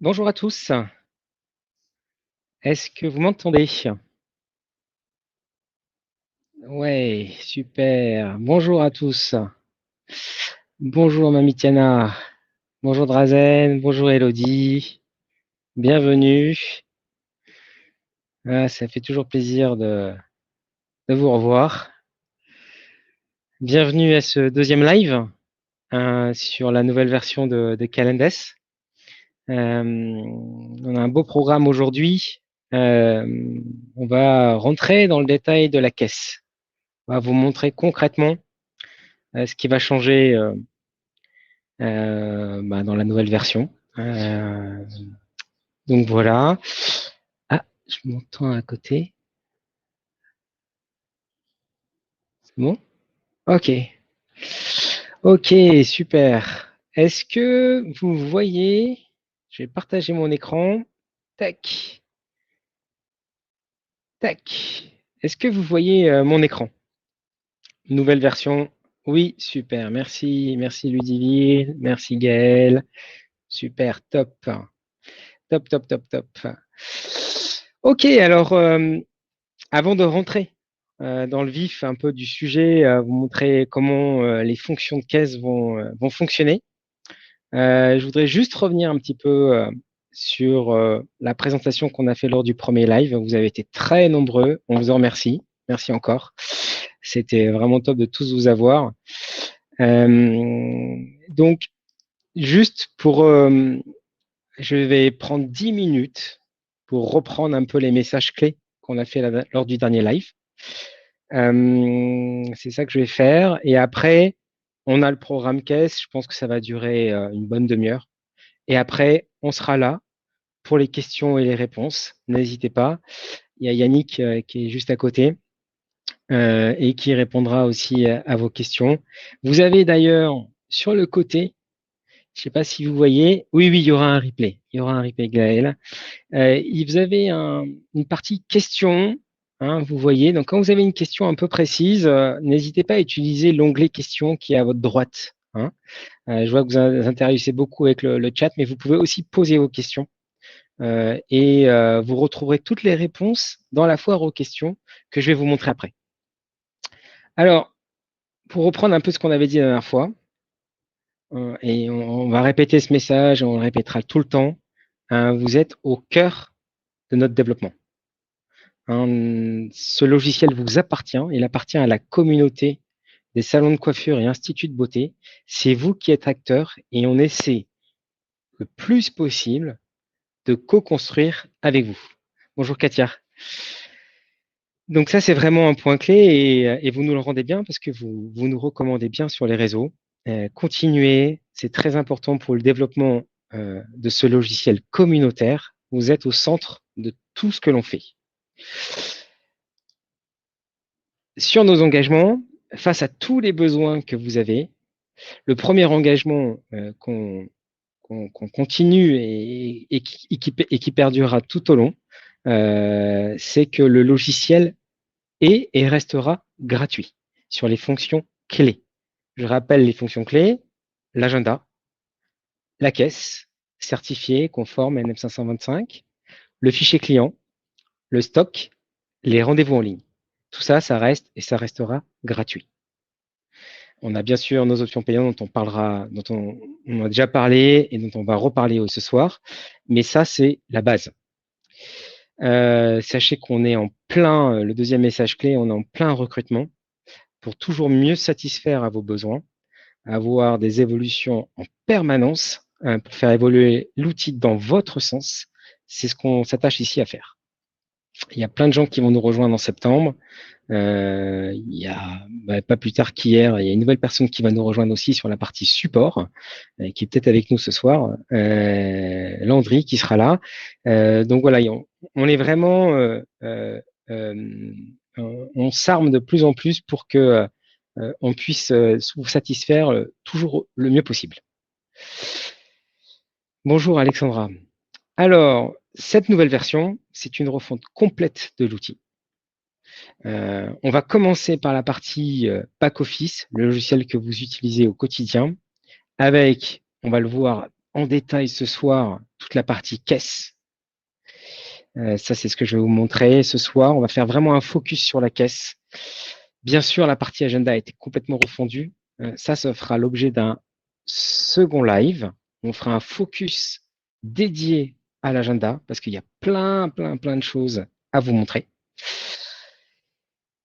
Bonjour à tous. Est-ce que vous m'entendez? Ouais, super. Bonjour à tous. Bonjour Mamie Tiana. Bonjour Drazen. Bonjour Elodie. Bienvenue. Ah, ça fait toujours plaisir de vous revoir. Bienvenue à ce deuxième live sur la nouvelle version de Calendes. On a un beau programme aujourd'hui. Euh, on va rentrer dans le détail de la caisse. On va vous montrer concrètement ce qui va changer dans la nouvelle version. Donc voilà. Ah, je m'entends à côté. C'est bon? Ok. Ok, super. Est-ce que vous voyez? Je vais partager mon écran. Tac, tac. Est-ce que vous voyez mon écran? Nouvelle version. Oui, super. Merci, merci Ludivine, merci Gaël. Super, top. Top, top, top, top. Ok, alors avant de rentrer dans le vif un peu du sujet, vous montrer comment les fonctions de caisse vont fonctionner. Je voudrais juste revenir un petit peu sur la présentation qu'on a fait lors du premier live. Vous avez été très nombreux, on vous en remercie. Merci encore. C'était vraiment top de tous vous avoir. Donc, juste pour, je vais prendre 10 minutes pour reprendre un peu les messages clés qu'on a fait lors du dernier live. C'est ça que je vais faire. Et après, on a le programme caisse. Je pense que ça va durer une bonne demi-heure. Et après, on sera là pour les questions et les réponses. N'hésitez pas. Il y a Yannick qui est juste à côté et qui répondra aussi à vos questions. Vous avez d'ailleurs sur le côté, je ne sais pas si vous voyez, oui, oui, il y aura un replay. Il y aura un replay, Gaël. Vous avez une partie questions, hein, vous voyez. Donc, quand vous avez une question un peu précise, n'hésitez pas à utiliser l'onglet questions qui est à votre droite. Hein. Je vois que vous interagissez beaucoup avec le chat, mais vous pouvez aussi poser vos questions. Et vous retrouverez toutes les réponses dans la foire aux questions que je vais vous montrer après. Alors, pour reprendre un peu ce qu'on avait dit la dernière fois, et on va répéter ce message, on le répétera tout le temps, hein, vous êtes au cœur de notre développement. Ce logiciel vous appartient, il appartient à la communauté des salons de coiffure et instituts de beauté. C'est vous qui êtes acteur et on essaie le plus possible de co-construire avec vous. Bonjour Katia. Donc ça, c'est vraiment un point clé et vous nous le rendez bien parce que vous nous recommandez bien sur les réseaux. Continuez, c'est très important pour le développement de ce logiciel communautaire. Vous êtes au centre de tout ce que l'on fait. Sur nos engagements, face à tous les besoins que vous avez, le premier engagement qu'on continue et qui perdurera tout au long, c'est que le logiciel est et restera gratuit sur les fonctions clés. Je rappelle les fonctions clés, l'agenda, la caisse, certifié, conforme NM525, le fichier client, le stock, les rendez-vous en ligne. Tout ça, ça reste et ça restera gratuit. On a bien sûr nos options payantes dont on parlera, dont on a déjà parlé et dont on va reparler ce soir, mais ça, c'est la base. Sachez qu'on est en plein, le deuxième message clé, on est en plein recrutement pour toujours mieux satisfaire à vos besoins, avoir des évolutions en permanence pour faire évoluer l'outil dans votre sens. C'est ce qu'on s'attache ici à faire. Il y a plein de gens qui vont nous rejoindre en septembre. Il y a pas plus tard qu'hier, il y a une nouvelle personne qui va nous rejoindre aussi sur la partie support, qui est peut-être avec nous ce soir, Landry qui sera là. Donc voilà, on est vraiment, euh, on s'arme de plus en plus pour que on puisse vous satisfaire toujours le mieux possible. Bonjour Alexandra. Alors, cette nouvelle version, c'est une refonte complète de l'outil. On va commencer par la partie back-office, le logiciel que vous utilisez au quotidien, avec, on va le voir en détail ce soir, toute la partie caisse. Ça, c'est ce que je vais vous montrer ce soir. On va faire vraiment un focus sur la caisse. Bien sûr, la partie agenda a été complètement refondue. Ça fera l'objet d'un second live. On fera un focus dédié à l'agenda parce qu'il y a plein de choses à vous montrer.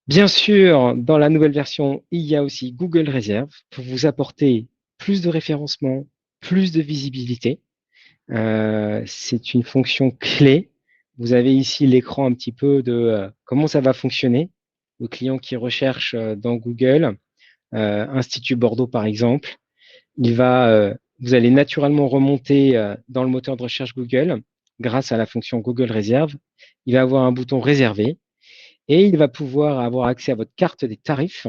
Bien sûr, dans la nouvelle version, il y a aussi Google Reserve pour vous apporter plus de référencement, plus de visibilité. C'est une fonction clé. Vous avez ici l'écran un petit peu de comment ça va fonctionner. Le client qui recherche dans Google, Institut Bordeaux par exemple, vous allez naturellement remonter dans le moteur de recherche Google grâce à la fonction Google Reserve. Il va avoir un bouton réservé et il va pouvoir avoir accès à votre carte des tarifs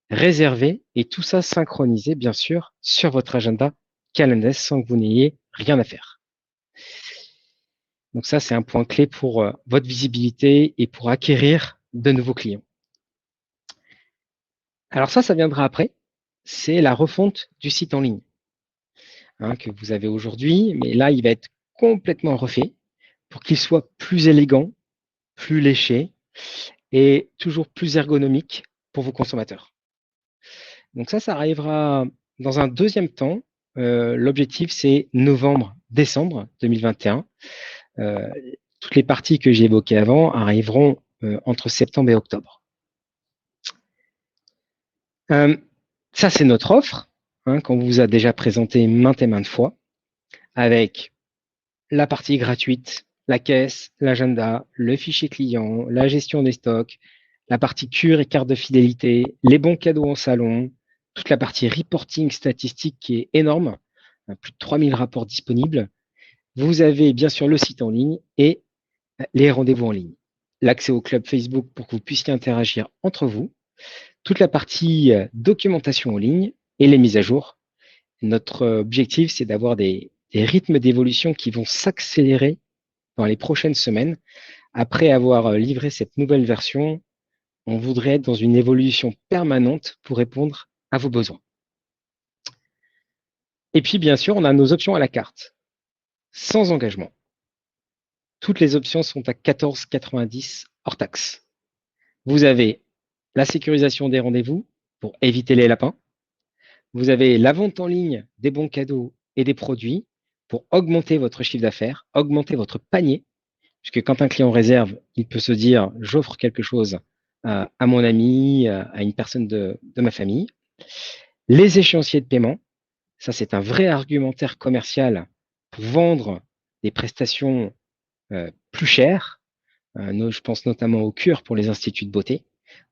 réservée et tout ça synchronisé bien sûr sur votre agenda Calendar sans que vous n'ayez rien à faire. Donc ça, c'est un point clé pour votre visibilité et pour acquérir de nouveaux clients. Alors ça viendra après. C'est la refonte du site en ligne que vous avez aujourd'hui. Mais là, il va être complètement refait pour qu'il soit plus élégant, plus léché et toujours plus ergonomique pour vos consommateurs. Donc ça arrivera dans un deuxième temps. L'objectif, c'est novembre-décembre 2021. Toutes les parties que j'ai évoquées avant arriveront entre septembre et octobre. Ça, c'est notre offre qu'on vous a déjà présentée maintes et maintes fois avec la partie gratuite, la caisse, l'agenda, le fichier client, la gestion des stocks, la partie cure et carte de fidélité, les bons cadeaux en salon, toute la partie reporting statistique qui est énorme, plus de 3000 rapports disponibles. Vous avez bien sûr le site en ligne et les rendez-vous en ligne. L'accès au club Facebook pour que vous puissiez interagir entre vous, toute la partie documentation en ligne et les mises à jour. Notre objectif, c'est d'avoir des rythmes d'évolution qui vont s'accélérer dans les prochaines semaines. Après avoir livré cette nouvelle version, on voudrait être dans une évolution permanente pour répondre à vos besoins. Et puis, bien sûr, on a nos options à la carte, sans engagement. Toutes les options sont à 14,90 hors taxe. Vous avez la sécurisation des rendez-vous pour éviter les lapins. Vous avez la vente en ligne des bons cadeaux et des produits pour augmenter votre chiffre d'affaires, augmenter votre panier, puisque quand un client réserve, il peut se dire j'offre quelque chose à mon ami, à une personne de ma famille. Les échéanciers de paiement, ça c'est un vrai argumentaire commercial pour vendre des prestations plus chères. Je pense notamment aux cures pour les instituts de beauté,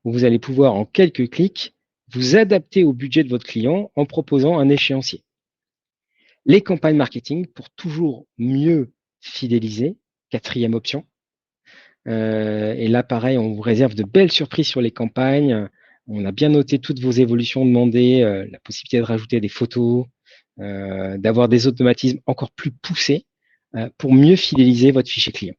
où vous allez pouvoir en quelques clics vous adapter au budget de votre client en proposant un échéancier. Les campagnes marketing pour toujours mieux fidéliser, quatrième option. Et là, pareil, on vous réserve de belles surprises sur les campagnes. On a bien noté toutes vos évolutions demandées, la possibilité de rajouter des photos, d'avoir des automatismes encore plus poussés pour mieux fidéliser votre fichier client.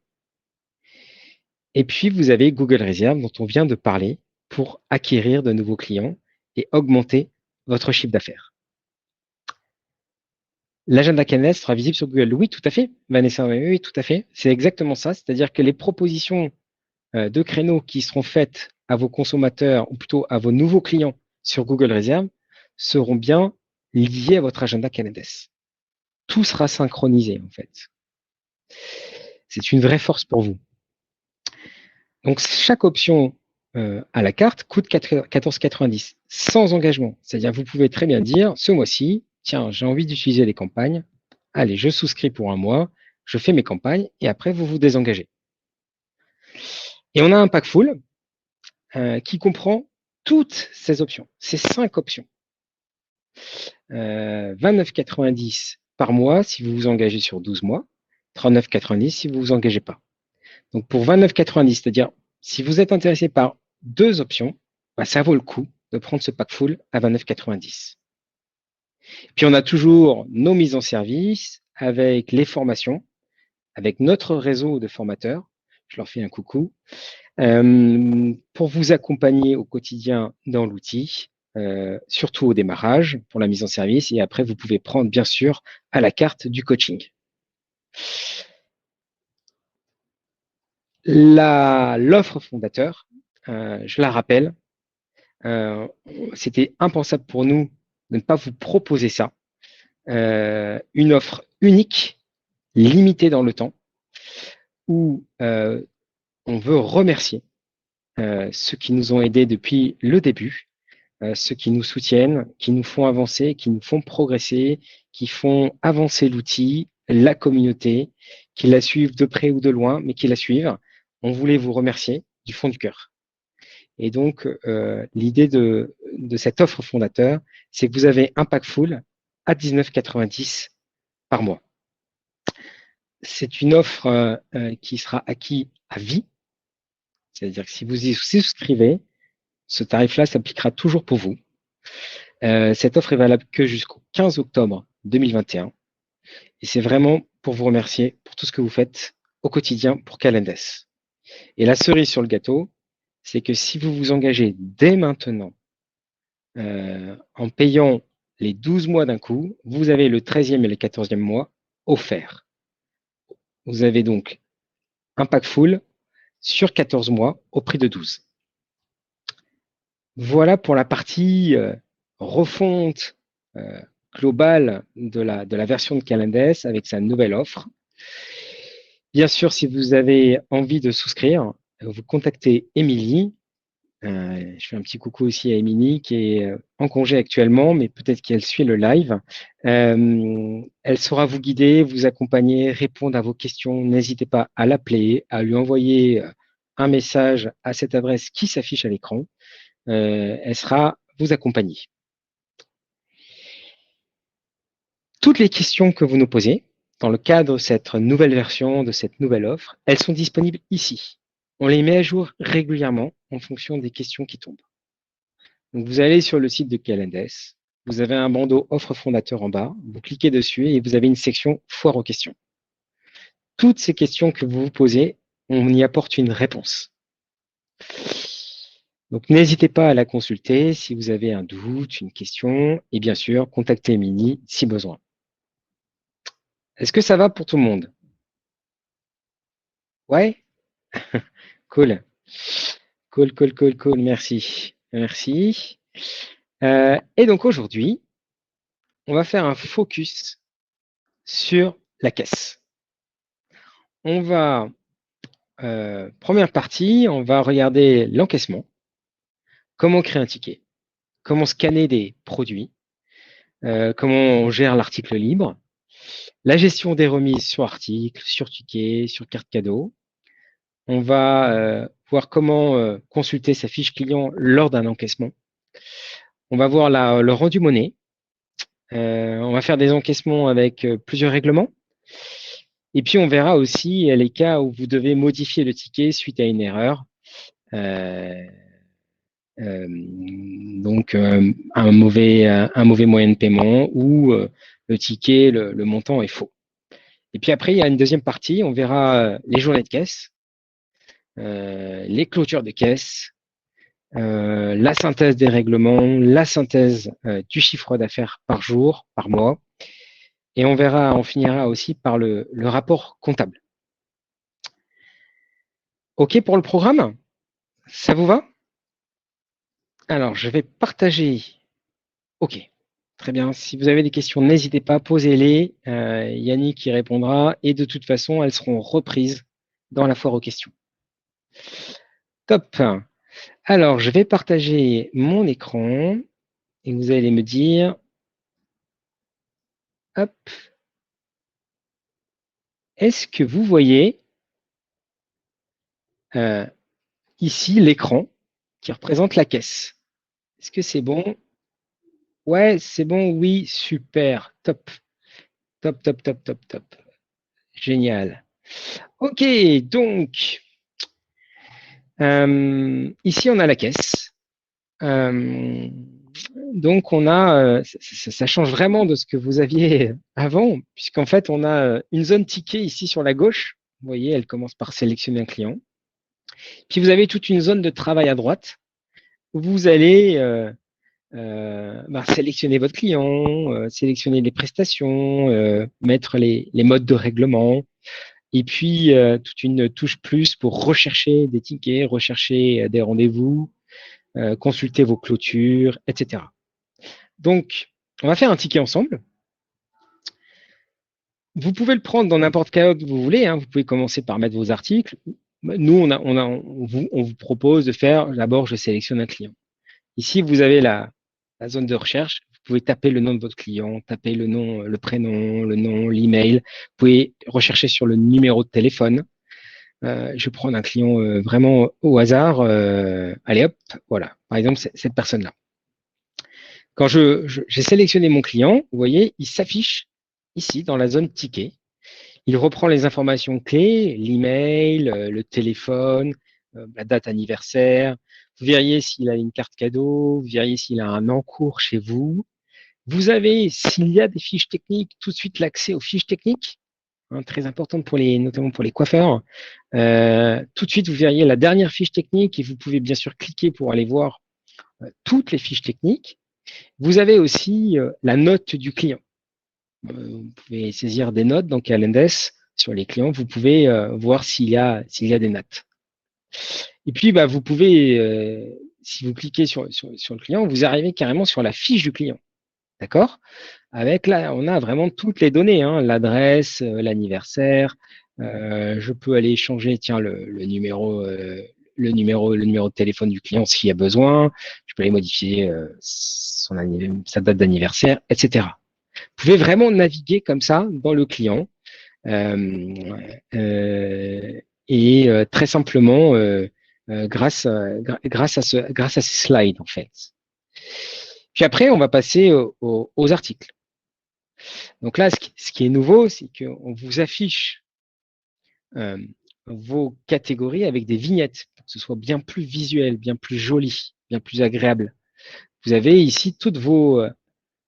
Et puis, vous avez Google Reserve dont on vient de parler pour acquérir de nouveaux clients et augmenter votre chiffre d'affaires. L'agenda Calendar sera visible sur Google. Oui, tout à fait, Vanessa. Oui, tout à fait. C'est exactement ça. C'est-à-dire que les propositions de créneaux qui seront faites à vos consommateurs, ou plutôt à vos nouveaux clients sur Google Reserve, seront bien liés à votre agenda Calendar. Tout sera synchronisé, en fait. C'est une vraie force pour vous. Donc, chaque option à la carte coûte 14,90 sans engagement. C'est-à-dire vous pouvez très bien dire, ce mois-ci, tiens, j'ai envie d'utiliser les campagnes. Allez, je souscris pour un mois, je fais mes campagnes et après, vous vous désengagez. Et on a un pack full qui comprend toutes ces options, ces 5 options. 29,90 par mois si vous vous engagez sur 12 mois, 39,90 si vous ne vous engagez pas. Donc pour 29,90, c'est-à-dire si vous êtes intéressé par 2 options, bah, ça vaut le coup de prendre ce pack full à 29,90. Puis on a toujours nos mises en service avec les formations, avec notre réseau de formateurs. Je leur fais un coucou. Pour vous accompagner au quotidien dans l'outil, surtout au démarrage pour la mise en service. Et après, vous pouvez prendre, bien sûr, à la carte du coaching. L'offre fondateur, je la rappelle, c'était impensable pour nous de ne pas vous proposer ça. Une offre unique, limitée dans le temps, où on veut remercier ceux qui nous ont aidés depuis le début, ceux qui nous soutiennent, qui nous font avancer, qui nous font progresser, qui font avancer l'outil, la communauté, qui la suivent de près ou de loin, mais qui la suivent. On voulait vous remercier du fond du cœur. Et donc, l'idée de cette offre fondateur, c'est que vous avez un pack full à 19,90 par mois. C'est une offre qui sera acquise à vie. C'est-à-dire que si vous y souscrivez, ce tarif-là s'appliquera toujours pour vous. Cette offre est valable que jusqu'au 15 octobre 2021. Et c'est vraiment pour vous remercier pour tout ce que vous faites au quotidien pour Calendar. Et la cerise sur le gâteau, c'est que si vous vous engagez dès maintenant en payant les 12 mois d'un coup, vous avez le 13e et le 14e mois offerts. Vous avez donc un pack full sur 14 mois au prix de 12. Voilà pour la partie refonte globale de la version de Calendar avec sa nouvelle offre. Bien sûr, si vous avez envie de souscrire, vous contactez Émilie. Je fais un petit coucou aussi à Émilie qui est en congé actuellement, mais peut-être qu'elle suit le live. Elle saura vous guider, vous accompagner, répondre à vos questions. N'hésitez pas à l'appeler, à lui envoyer un message à cette adresse qui s'affiche à l'écran. Elle sera vous accompagner. Toutes les questions que vous nous posez dans le cadre de cette nouvelle version, de cette nouvelle offre, elles sont disponibles ici. On les met à jour régulièrement en fonction des questions qui tombent. Donc, vous allez sur le site de Calendar, vous avez un bandeau offre fondateur en bas, vous cliquez dessus et vous avez une section foire aux questions. Toutes ces questions que vous vous posez, on y apporte une réponse. Donc, n'hésitez pas à la consulter si vous avez un doute, une question, et bien sûr, contactez Émilie si besoin. Est-ce que ça va pour tout le monde? Ouais? Cool. Cool. Merci. Merci. Et donc aujourd'hui, on va faire un focus sur la caisse. On va, première partie, on va regarder l'encaissement, comment créer un ticket, comment scanner des produits, comment on gère l'article libre, la gestion des remises sur articles, sur tickets, sur carte cadeau. On va voir comment consulter sa fiche client lors d'un encaissement. On va voir le rendu monnaie. On va faire des encaissements avec plusieurs règlements. Et puis, on verra aussi les cas où vous devez modifier le ticket suite à une erreur. Donc, un mauvais moyen de paiement ou le ticket, le montant est faux. Et puis après, il y a une deuxième partie. On verra les journées de caisse, les clôtures de caisse, la synthèse des règlements, la synthèse du chiffre d'affaires par jour, par mois. Et on finira aussi par le rapport comptable. OK pour le programme? Ça vous va? Alors, je vais partager. OK, très bien. Si vous avez des questions, n'hésitez pas, posez-les. Yannick y répondra. Et de toute façon, elles seront reprises dans la foire aux questions. Top. Alors, je vais partager mon écran et vous allez me dire, hop, est-ce que vous voyez ici l'écran qui représente la caisse? Est-ce que c'est bon? Ouais, c'est bon, oui, super, top, top. Génial. OK, donc, ici, on a la caisse. Donc, on a, ça change vraiment de ce que vous aviez avant, puisqu'en fait, on a une zone ticket ici sur la gauche. Vous voyez, elle commence par sélectionner un client. Puis, vous avez toute une zone de travail à droite où vous allez sélectionner votre client, sélectionner les prestations, mettre les modes de règlement. Et puis, toute une touche plus pour rechercher des tickets, rechercher des rendez-vous, consulter vos clôtures, etc. Donc, on va faire un ticket ensemble. Vous pouvez le prendre dans n'importe quel ordre que vous voulez. Hein. Vous pouvez commencer par mettre vos articles. Nous, on vous propose de faire, d'abord, je sélectionne un client. Ici, vous avez la zone de recherche. Vous pouvez taper le nom de votre client, taper le nom, le prénom, le nom, l'email. Vous pouvez rechercher sur le numéro de téléphone. Je vais prendre un client vraiment au hasard. Allez hop, voilà. Par exemple, cette personne-là. Quand j'ai sélectionné mon client, vous voyez, il s'affiche ici dans la zone ticket. Il reprend les informations clés, l'email, le téléphone, la date anniversaire. Vous verriez s'il a une carte cadeau, vous verriez s'il a un encours chez vous. Vous avez, s'il y a des fiches techniques, tout de suite l'accès aux fiches techniques, hein, très importante pour notamment pour les coiffeurs. Tout de suite, vous verriez la dernière fiche technique et vous pouvez bien sûr cliquer pour aller voir toutes les fiches techniques. Vous avez aussi la note du client. Vous pouvez saisir des notes dans Calendar sur les clients. Vous pouvez voir s'il y a des notes. Et puis, bah, vous pouvez, si vous cliquez sur le client, vous arrivez carrément sur la fiche du client. D'accord? Avec là, on a vraiment toutes les données, hein, l'adresse, l'anniversaire. Je peux aller changer, tiens, le numéro de téléphone du client s'il y a besoin. Je peux aller modifier sa date d'anniversaire, etc. Vous pouvez vraiment naviguer comme ça dans le client et très simplement grâce à ces slides en fait. Puis après, on va passer aux articles. Donc là, ce qui est nouveau, c'est qu'on vous affiche vos catégories avec des vignettes pour que ce soit bien plus visuel, bien plus joli, bien plus agréable. Vous avez ici toutes vos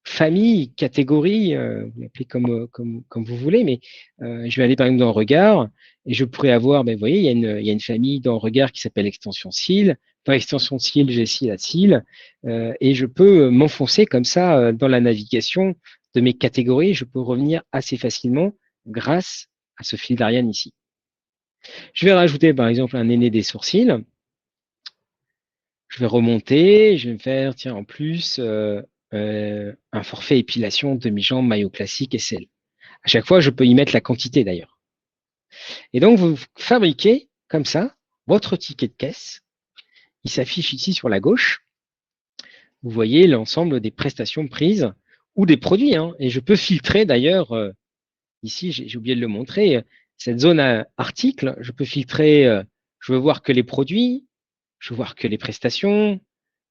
famille, catégorie, vous l'appelez comme vous voulez, mais je vais aller par exemple dans Regard et je pourrais avoir, ben, vous voyez, il y a une famille dans Regard qui s'appelle Extension Cils. Dans Extension Cils, j'ai cils à cils et je peux m'enfoncer comme ça dans la navigation de mes catégories. Je peux revenir assez facilement grâce à ce fil d'Ariane ici. Je vais rajouter par exemple un aîné des sourcils. Je vais remonter, je vais me faire, tiens, en plus, un forfait épilation, demi-jambe, maillot classique et sel. À chaque fois, je peux y mettre la quantité d'ailleurs. Et donc, vous fabriquez comme ça votre ticket de caisse. Il s'affiche ici sur la gauche. Vous voyez l'ensemble des prestations prises ou des produits. Hein. Et je peux filtrer d'ailleurs, ici, j'ai oublié de le montrer, cette zone à article, je peux filtrer, je veux voir que les produits, je veux voir que les prestations,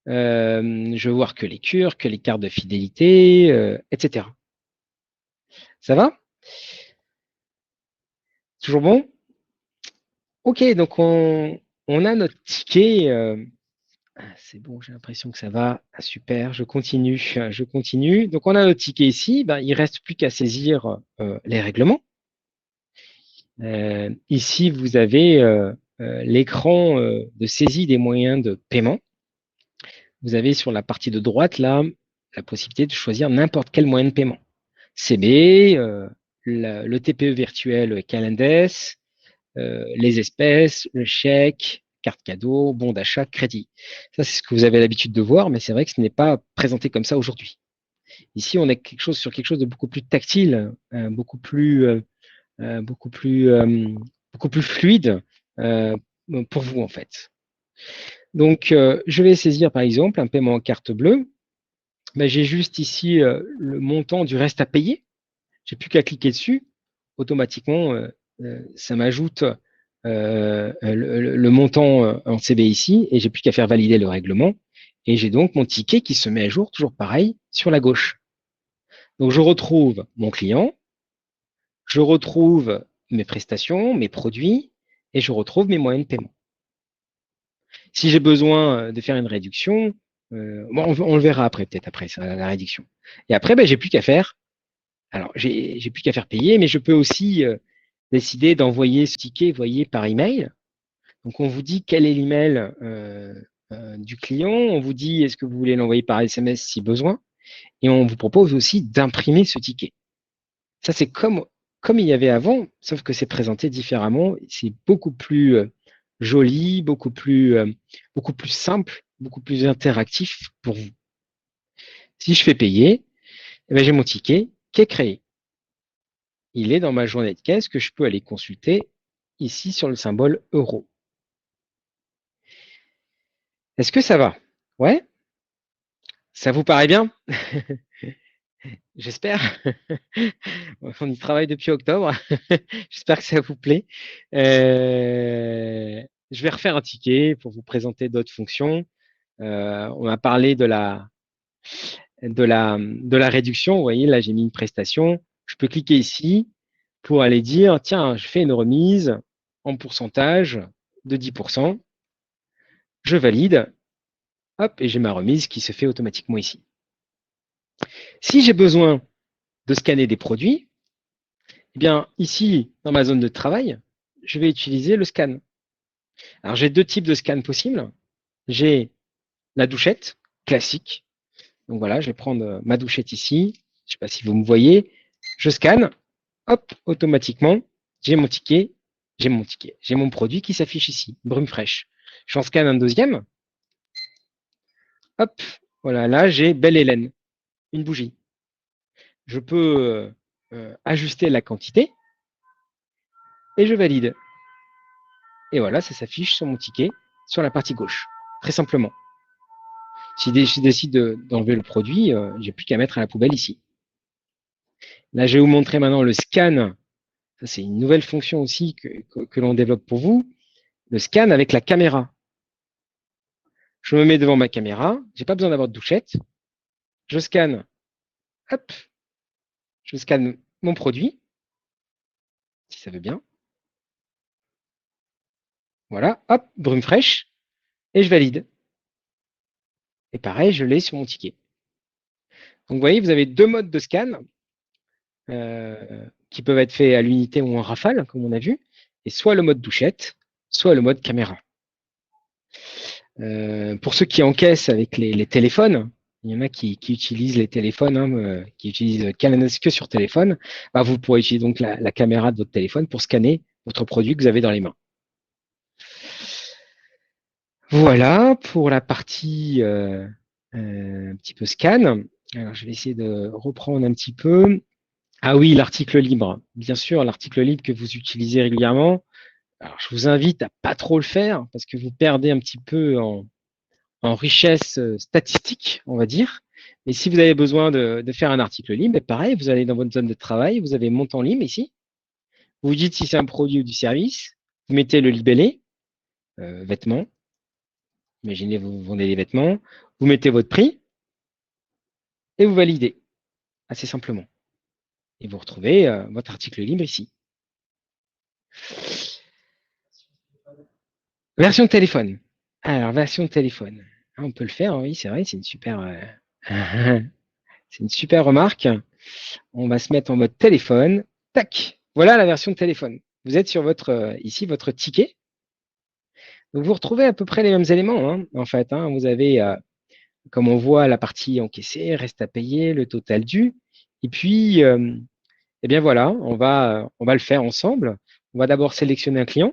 je veux voir que les cures, que les cartes de fidélité, etc. Ça va? Toujours bon? Ok, donc on a notre ticket. C'est bon, j'ai l'impression que ça va. Ah, super, je continue, je continue. Donc on a notre ticket ici. Ben, il ne reste plus qu'à saisir les règlements. Ici, vous avez l'écran de saisie des moyens de paiement. Vous avez sur la partie de droite, là, la possibilité de choisir n'importe quel moyen de paiement. CB, le TPE virtuel Calendes, les espèces, le chèque, carte cadeau, bon d'achat, crédit. Ça, c'est ce que vous avez l'habitude de voir, mais c'est vrai que ce n'est pas présenté comme ça aujourd'hui. Ici, on est sur quelque chose de beaucoup plus tactile, beaucoup plus fluide pour vous, en fait. Donc, je vais saisir, par exemple, un paiement en carte bleue. Ben, j'ai juste ici le montant du reste à payer. J'ai plus qu'à cliquer dessus. Automatiquement, ça m'ajoute le montant en CB ici et j'ai plus qu'à faire valider le règlement. Et j'ai donc mon ticket qui se met à jour, toujours pareil, sur la gauche. Donc, je retrouve mon client, je retrouve mes prestations, mes produits et je retrouve mes moyens de paiement. Si j'ai besoin de faire une réduction, bon, on le verra après, peut-être après la réduction. Et après, ben, j'ai plus qu'à faire. Alors, j'ai plus qu'à faire payer, mais je peux aussi décider d'envoyer ce ticket, voyez, par email. Donc, on vous dit quel est l'email du client. On vous dit est-ce que vous voulez l'envoyer par SMS si besoin. Et on vous propose aussi d'imprimer ce ticket. Ça, c'est comme comme il y avait avant, sauf que c'est présenté différemment. C'est beaucoup plus joli, beaucoup plus simple, beaucoup plus interactif pour vous. Si je fais payer, eh bien, j'ai mon ticket qui est créé. Il est dans ma journée de caisse que je peux aller consulter ici sur le symbole euro. Est-ce que ça va? Ouais? Ça vous paraît bien? J'espère. On y travaille depuis octobre. J'espère que ça vous plaît. Je vais refaire un ticket pour vous présenter d'autres fonctions. On a parlé de la réduction. Vous voyez, là, j'ai mis une prestation. Je peux cliquer ici pour aller dire, tiens, je fais une remise en pourcentage de 10%. Je valide. Hop, et j'ai ma remise qui se fait automatiquement ici. Si j'ai besoin de scanner des produits, eh bien, ici, dans ma zone de travail, je vais utiliser le scan. Alors, j'ai deux types de scan possibles. J'ai la douchette classique. Donc voilà, je vais prendre ma douchette ici. Je ne sais pas si vous me voyez. Je scanne. Hop, automatiquement, j'ai mon ticket. J'ai mon produit qui s'affiche ici, brume fraîche. J'en scanne un deuxième. Hop, voilà, là, j'ai Belle Hélène, une bougie. Je peux ajuster la quantité et je valide. Et voilà, ça s'affiche sur mon ticket, sur la partie gauche, très simplement. Si je décide d'enlever le produit, j'ai plus qu'à mettre à la poubelle ici. Là, je vais vous montrer maintenant le scan. Ça, c'est une nouvelle fonction aussi que l'on développe pour vous. Le scan avec la caméra. Je me mets devant ma caméra. J'ai pas besoin d'avoir de douchette. Je scanne. Hop. Je scanne mon produit, si ça veut bien. Voilà. Hop. Brume fraîche. Et je valide. Et pareil, je l'ai sur mon ticket. Donc, vous voyez, vous avez deux modes de scan qui peuvent être faits à l'unité ou en rafale, comme on a vu, et soit le mode douchette, soit le mode caméra. Pour ceux qui encaissent avec les téléphones, il y en a qui utilisent les téléphones, qui utilisent Cananas que sur téléphone, bah, vous pourrez utiliser donc la caméra de votre téléphone pour scanner votre produit que vous avez dans les mains. Voilà pour la partie un petit peu scan. Alors, je vais essayer de reprendre un petit peu. Ah oui, l'article libre. Bien sûr, l'article libre que vous utilisez régulièrement. Alors, je vous invite à pas trop le faire parce que vous perdez un petit peu en richesse statistique, on va dire. Mais si vous avez besoin de faire un article libre, pareil, vous allez dans votre zone de travail, vous avez montant libre ici. Vous dites si c'est un produit ou du service. Vous mettez le libellé, vêtements. Imaginez, vous vendez des vêtements. Vous mettez votre prix et vous validez, assez simplement. Et vous retrouvez votre article libre ici. Version de téléphone. Alors, version de téléphone. On peut le faire, oui, c'est vrai, c'est c'est une super remarque. On va se mettre en mode téléphone. Tac. Voilà la version de téléphone. Vous êtes sur votre ici votre ticket. Donc vous retrouvez à peu près les mêmes éléments, en fait. Vous avez, comme on voit, la partie encaissée, reste à payer, le total dû. Et puis, eh bien voilà, on va le faire ensemble. On va d'abord sélectionner un client.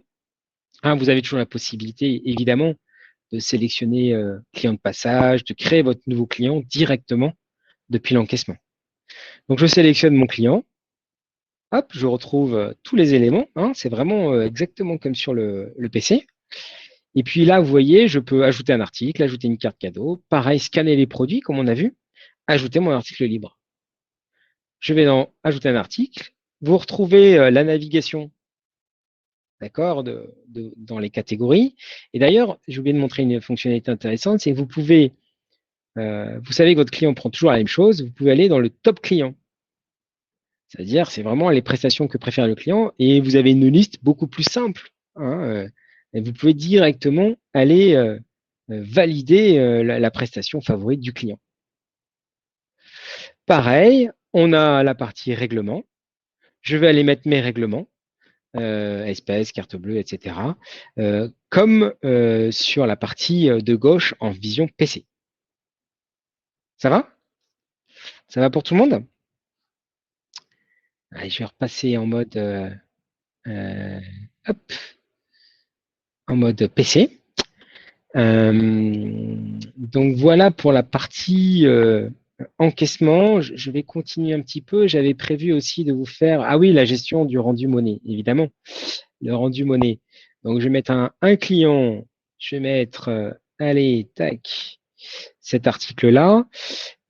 Vous avez toujours la possibilité, évidemment, de sélectionner client de passage, de créer votre nouveau client directement depuis l'encaissement. Donc je sélectionne mon client. Hop, je retrouve tous les éléments. C'est vraiment exactement comme sur le PC. Et puis là, vous voyez, je peux ajouter un article, ajouter une carte cadeau. Pareil, scanner les produits, comme on a vu. Ajouter mon article libre. Je vais dans ajouter un article. Vous retrouvez la navigation, d'accord, dans les catégories. Et d'ailleurs, j'ai oublié de montrer une fonctionnalité intéressante, c'est que vous pouvez, vous savez que votre client prend toujours la même chose, vous pouvez aller dans le top client. C'est-à-dire, c'est vraiment les prestations que préfère le client et vous avez une liste beaucoup plus simple. Et vous pouvez directement aller valider la prestation favorite du client. Pareil, on a la partie règlement. Je vais aller mettre mes règlements, espèces, carte bleue, etc. Comme sur la partie de gauche en vision PC. Ça va? Ça va pour tout le monde? Allez, je vais repasser euh, hop, en mode PC. Donc voilà pour la partie encaissement. Je vais continuer un petit peu. J'avais prévu aussi de vous faire, ah oui, la gestion du rendu monnaie, évidemment, le rendu monnaie. Donc je vais mettre un client, je vais mettre, allez, tac, cet article-là.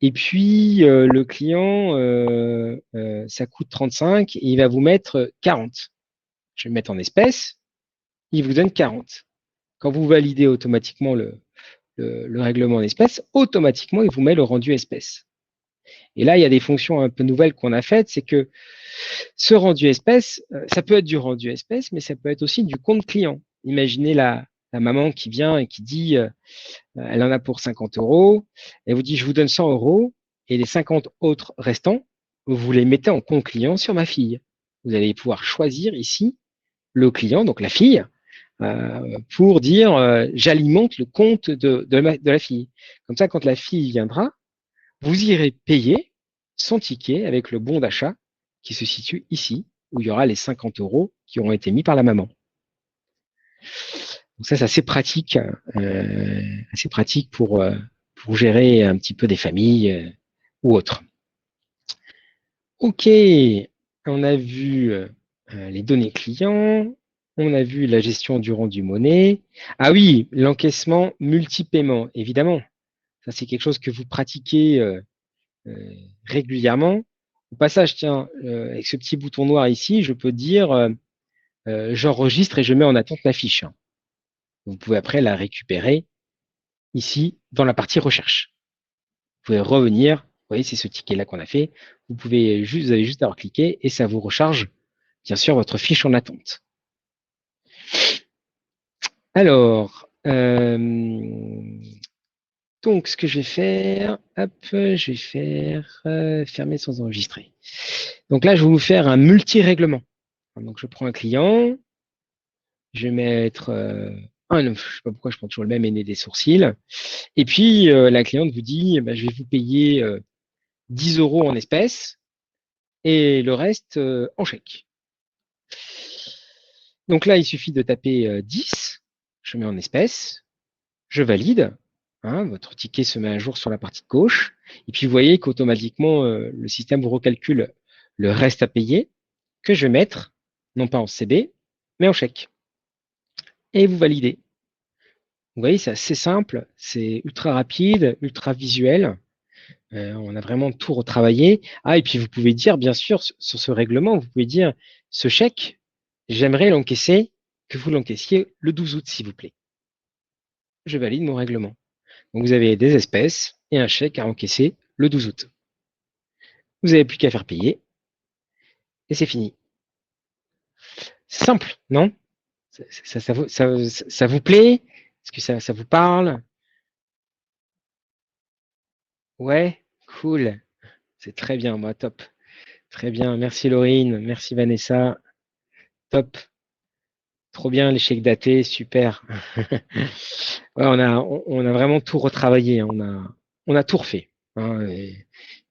Et puis le client, ça coûte 35 et il va vous mettre 40. Je vais mettre en espèces, il vous donne 40. Quand vous validez automatiquement le règlement en espèces, automatiquement, il vous met le rendu espèce. Et là, il y a des fonctions un peu nouvelles qu'on a faites, c'est que ce rendu espèce, ça peut être du rendu espèce, mais ça peut être aussi du compte client. Imaginez la maman qui vient et qui dit, elle en a pour 50 euros, elle vous dit, je vous donne 100 euros, et les 50 autres restants, vous les mettez en compte client sur ma fille. Vous allez pouvoir choisir ici le client, donc la fille, pour dire j'alimente le compte de la fille. Comme ça, quand la fille viendra, vous irez payer son ticket avec le bon d'achat qui se situe ici, où il y aura les 50 euros qui auront été mis par la maman. Donc ça, c'est assez pratique pour gérer un petit peu des familles ou autres. OK, on a vu les données clients, on a vu la gestion du rendu monnaie. Ah oui, l'encaissement multi-paiement, évidemment. Ça, c'est quelque chose que vous pratiquez régulièrement. Au passage, tiens, avec ce petit bouton noir ici, je peux dire j'enregistre et je mets en attente la fiche. Vous pouvez après la récupérer ici dans la partie recherche. Vous pouvez revenir, vous voyez, c'est ce ticket-là qu'on a fait. Vous avez juste à avoir cliqué et ça vous recharge, bien sûr, votre fiche en attente. Alors, donc, ce que je vais faire, hop, je vais faire fermer sans enregistrer. Donc là, je vais vous faire un multi-règlement. Donc, je prends un client, je vais mettre je ne sais pas pourquoi je prends toujours le même aîné des sourcils. Et puis, la cliente vous dit, je vais vous payer 10 euros en espèces et le reste en chèque. Donc là, il suffit de taper 10, je mets en espèces, je valide, hein, votre ticket se met à jour sur la partie gauche, et puis vous voyez qu'automatiquement, le système vous recalcule le reste à payer, que je vais mettre, non pas en CB, mais en chèque. Et vous validez. Vous voyez, c'est assez simple, c'est ultra rapide, ultra visuel. On a vraiment tout retravaillé. Ah, et puis vous pouvez dire, bien sûr, sur ce règlement, vous pouvez dire, ce chèque, j'aimerais l'encaisser, que vous l'encaissiez le 12 août, s'il vous plaît. Je valide mon règlement. Donc vous avez des espèces et un chèque à encaisser le 12 août. Vous n'avez plus qu'à faire payer et c'est fini. Simple, non? Ça vous plaît? Est-ce que ça vous parle? Ouais, cool. C'est très bien, moi, top. Très bien. Merci Laurine, merci Vanessa. Top. Trop bien les chèques datés, super. Ouais, on a vraiment tout retravaillé, hein. On a tout refait, hein,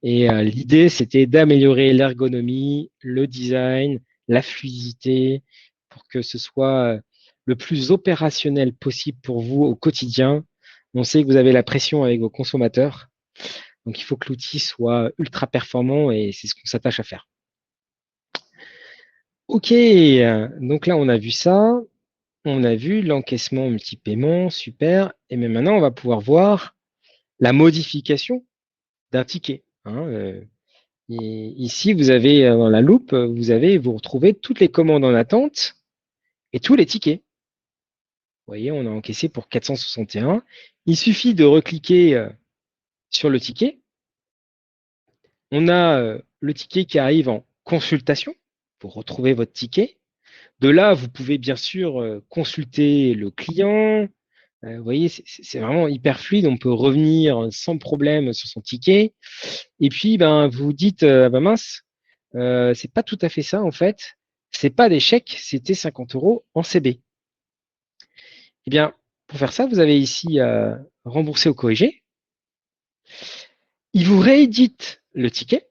et l'idée, c'était d'améliorer l'ergonomie, le design, la fluidité, pour que ce soit le plus opérationnel possible pour vous au quotidien. On sait que vous avez la pression avec vos consommateurs, donc il faut que l'outil soit ultra performant et c'est ce qu'on s'attache à faire. Ok, donc là, on a vu ça. On a vu l'encaissement multi-paiement, super. Et mais maintenant, on va pouvoir voir la modification d'un ticket, hein. Et ici, vous avez dans la loupe, vous retrouvez toutes les commandes en attente et tous les tickets. Vous voyez, on a encaissé pour 461. Il suffit de recliquer sur le ticket. On a le ticket qui arrive en consultation pour retrouver votre ticket. De là, vous pouvez bien sûr consulter le client. Vous voyez, c'est vraiment hyper fluide. On peut revenir sans problème sur son ticket. Et puis, ben, vous dites, mince, c'est pas tout à fait ça en fait. C'est pas des chèques, c'était 50 euros en CB. Eh bien, pour faire ça, vous avez ici rembourser ou corriger. Il vous réédite le ticket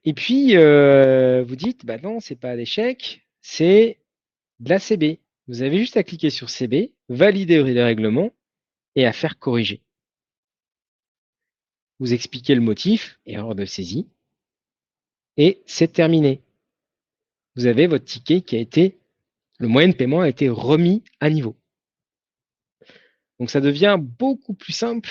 Et puis, vous dites, bah non, c'est pas d'échec, c'est de la CB. Vous avez juste à cliquer sur CB, valider les règlements et à faire corriger. Vous expliquez le motif, erreur de saisie, et c'est terminé. Vous avez votre ticket qui a été, le moyen de paiement a été remis à niveau. Donc ça devient beaucoup plus simple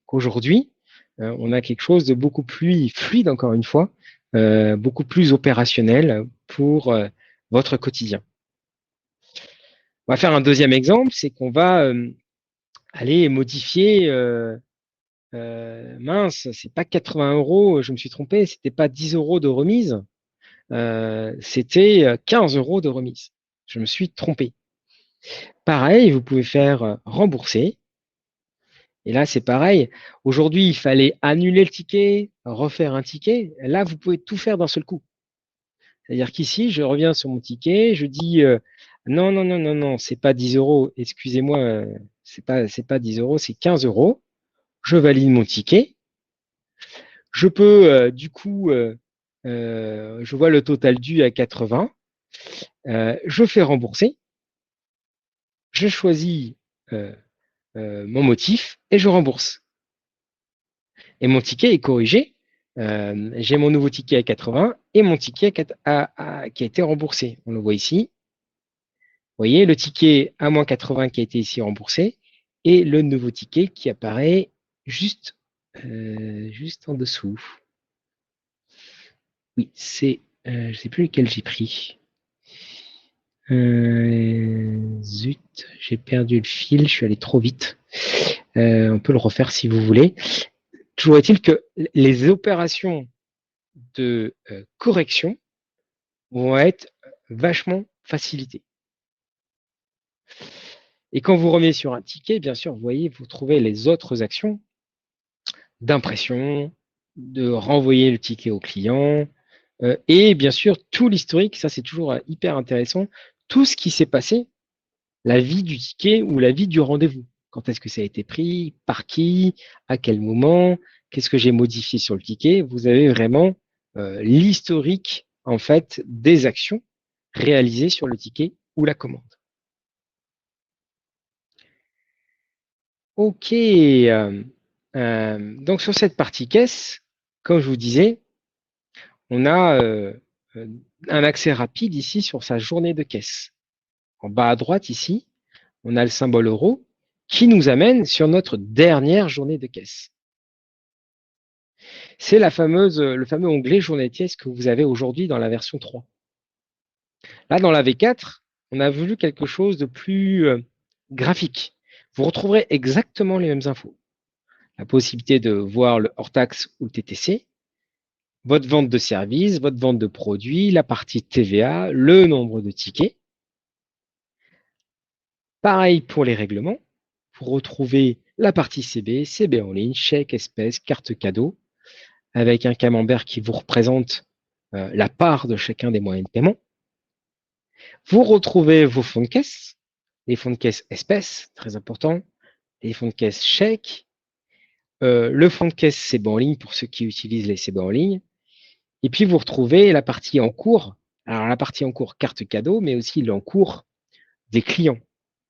qu'aujourd'hui. On a quelque chose de beaucoup plus fluide, encore une fois, beaucoup plus opérationnel pour votre quotidien. On va faire un deuxième exemple, c'est qu'on va aller modifier, mince, c'est pas 80 €, je me suis trompé, c'était pas 10 € de remise, c'était 15 € de remise. Je me suis trompé. Pareil, vous pouvez faire rembourser. Et là, c'est pareil. Aujourd'hui, il fallait annuler le ticket, refaire un ticket. Là, vous pouvez tout faire d'un seul coup. C'est-à-dire qu'ici, je reviens sur mon ticket, je dis non, non, non, non, non, c'est pas 10 €, excusez-moi, c'est pas 10 €, c'est 15 €. Je valide mon ticket. Je peux, du coup, je vois le total dû à 80. Je fais rembourser. Je choisis mon motif et je rembourse. Et mon ticket est corrigé. J'ai mon nouveau ticket à 80 et mon ticket qui a été remboursé. On le voit ici. Vous voyez le ticket à moins 80 qui a été ici remboursé et le nouveau ticket qui apparaît juste, juste en dessous. Oui, c'est, je ne sais plus lequel j'ai pris. Zut, j'ai perdu le fil, je suis allé trop vite. On peut le refaire si vous voulez. Toujours est-il que les opérations de correction vont être vachement facilitées. Et quand vous revenez sur un ticket, bien sûr, vous voyez, vous trouvez les autres actions d'impression, de renvoyer le ticket au client, et bien sûr, tout l'historique, ça c'est toujours hyper intéressant, tout ce qui s'est passé, la vie du ticket ou la vie du rendez-vous. Quand est-ce que ça a été pris, par qui, à quel moment, qu'est-ce que j'ai modifié sur le ticket. Vous avez vraiment l'historique en fait des actions réalisées sur le ticket ou la commande. Ok, donc sur cette partie caisse, comme je vous disais, on a euh, un accès rapide ici sur sa journée de caisse. En bas à droite ici, on a le symbole euro qui nous amène sur notre dernière journée de caisse. C'est le fameux onglet journée de caisse que vous avez aujourd'hui dans la version 3. Là, dans la V4, on a voulu quelque chose de plus graphique. Vous retrouverez exactement les mêmes infos. La possibilité de voir le hors-taxe ou le TTC, votre vente de services, votre vente de produits, la partie TVA, le nombre de tickets. Pareil pour les règlements. Vous retrouvez la partie CB, CB en ligne, chèque, espèces, carte cadeau, avec un camembert qui vous représente la part de chacun des moyens de paiement. Vous retrouvez vos fonds de caisse, les fonds de caisse espèces, très important, les fonds de caisse chèques, le fonds de caisse CB en ligne pour ceux qui utilisent les CB en ligne. Et puis vous retrouvez la partie en cours. Alors la partie en cours carte cadeau, mais aussi l'encours des clients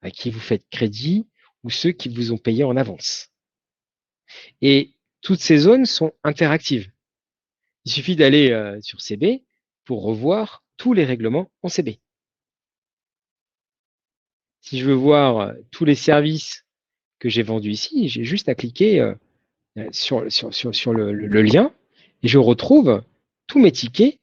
à qui vous faites crédit ou ceux qui vous ont payé en avance. Et toutes ces zones sont interactives. Il suffit d'aller sur CB pour revoir tous les règlements en CB. Si je veux voir tous les services que j'ai vendus ici, j'ai juste à cliquer sur le lien et je retrouve tous mes tickets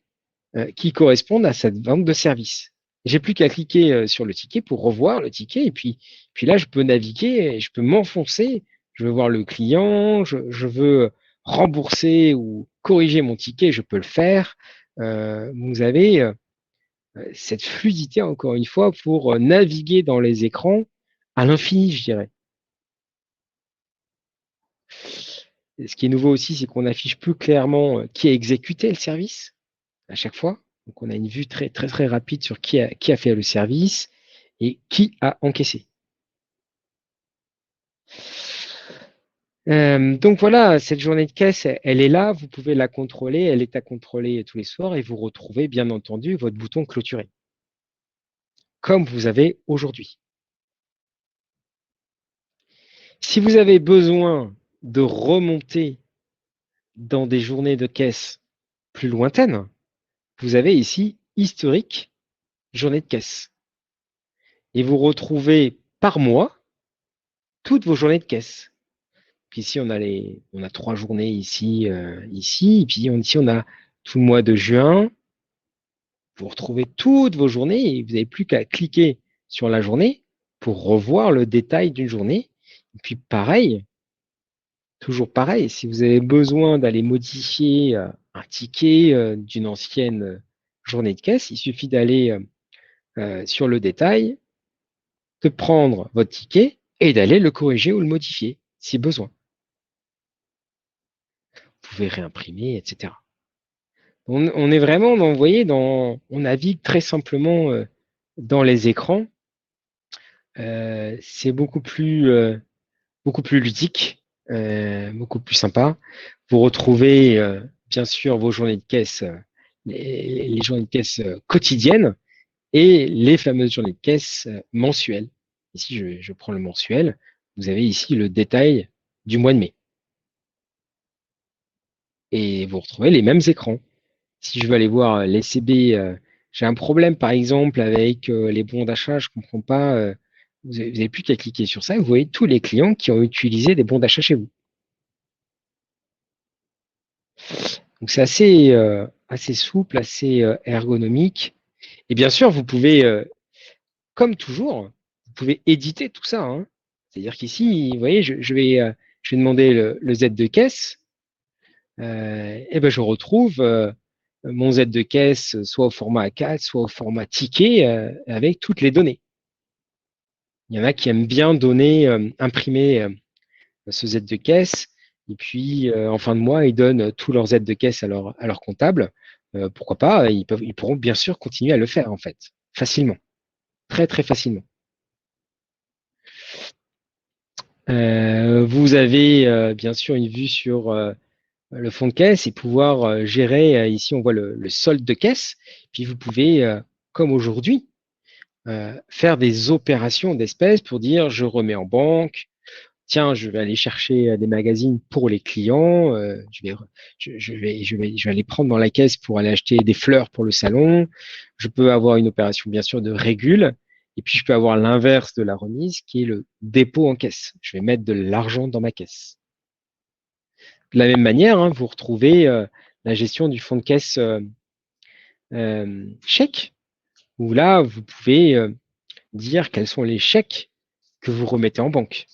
qui correspondent à cette vente de service. J'ai plus qu'à cliquer sur le ticket pour revoir le ticket et puis là, je peux naviguer et je peux m'enfoncer. Je veux voir le client, je veux rembourser ou corriger mon ticket, je peux le faire. Vous avez cette fluidité, encore une fois, pour naviguer dans les écrans à l'infini, je dirais. Et ce qui est nouveau aussi, c'est qu'on affiche plus clairement qui a exécuté le service à chaque fois. Donc, on a une vue très, très, très rapide sur qui a fait le service et qui a encaissé. Donc voilà, cette journée de caisse, elle est là, vous pouvez la contrôler, elle est à contrôler tous les soirs et vous retrouvez bien entendu votre bouton clôturer, comme vous avez aujourd'hui. Si vous avez besoin de remonter dans des journées de caisse plus lointaines, vous avez ici historique, journée de caisse. Et vous retrouvez par mois toutes vos journées de caisse. Puis ici, on a 3 journées ici, et puis ici, on a tout le mois de juin. Vous retrouvez toutes vos journées et vous n'avez plus qu'à cliquer sur la journée pour revoir le détail d'une journée. Et puis pareil, toujours pareil, si vous avez besoin d'aller modifier un ticket d'une ancienne journée de caisse, il suffit d'aller sur le détail, de prendre votre ticket et d'aller le corriger ou le modifier si besoin. Vous pouvez réimprimer, etc. On est vraiment, vous voyez, on navigue très simplement dans les écrans. C'est beaucoup plus ludique, beaucoup plus sympa. Vous retrouvez bien sûr vos journées de caisse, les journées de caisse quotidiennes et les fameuses journées de caisse mensuelles. Ici, je prends le mensuel. Vous avez ici le détail du mois de mai. Et vous retrouvez les mêmes écrans. Si je veux aller voir les CB, j'ai un problème par exemple avec les bons d'achat, je ne comprends pas. Vous n'avez plus qu'à cliquer sur ça, vous voyez tous les clients qui ont utilisé des bons d'achat chez vous. Donc c'est assez souple, assez ergonomique. Et bien sûr, vous pouvez, comme toujours, vous pouvez éditer tout ça, hein. C'est-à-dire qu'ici, vous voyez, je vais demander le Z de caisse. Et ben je retrouve mon Z de caisse soit au format A4, soit au format ticket avec toutes les données. Il y en a qui aiment bien imprimer ce Z de caisse, et puis en fin de mois, ils donnent tous leurs Z de caisse à leur comptable. Pourquoi pas, ils pourront bien sûr continuer à le faire en fait, facilement, très très facilement. Vous avez bien sûr une vue sur le fond de caisse et pouvoir gérer, ici on voit le solde de caisse, puis vous pouvez, comme aujourd'hui, faire des opérations d'espèces pour dire je remets en banque, tiens, je vais aller chercher des magazines pour les clients, je vais aller prendre dans la caisse pour aller acheter des fleurs pour le salon. Je peux avoir une opération, bien sûr, de régule. Et puis, je peux avoir l'inverse de la remise, qui est le dépôt en caisse. Je vais mettre de l'argent dans ma caisse. De la même manière, hein, vous retrouvez la gestion du fonds de caisse chèque, où là, vous pouvez dire quels sont les chèques que vous remettez en banque.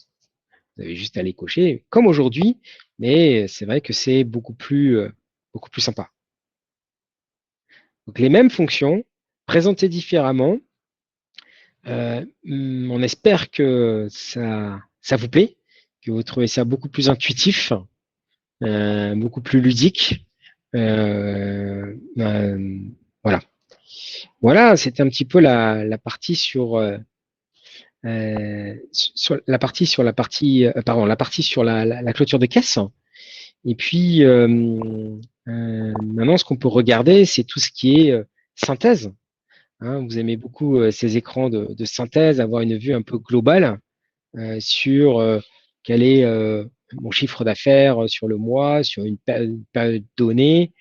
Vous avez juste à les cocher, comme aujourd'hui, mais c'est vrai que c'est beaucoup plus sympa. Donc les mêmes fonctions, présentées différemment. On espère que ça vous plaît, que vous trouvez ça beaucoup plus intuitif, beaucoup plus ludique. Voilà. Voilà, c'était un petit peu la partie sur la partie, pardon, la partie sur la clôture de caisse. Et puis, maintenant, ce qu'on peut regarder, c'est tout ce qui est synthèse. Hein. Vous aimez beaucoup ces écrans de synthèse, avoir une vue un peu globale sur quel est mon chiffre d'affaires sur le mois, sur une période donnée,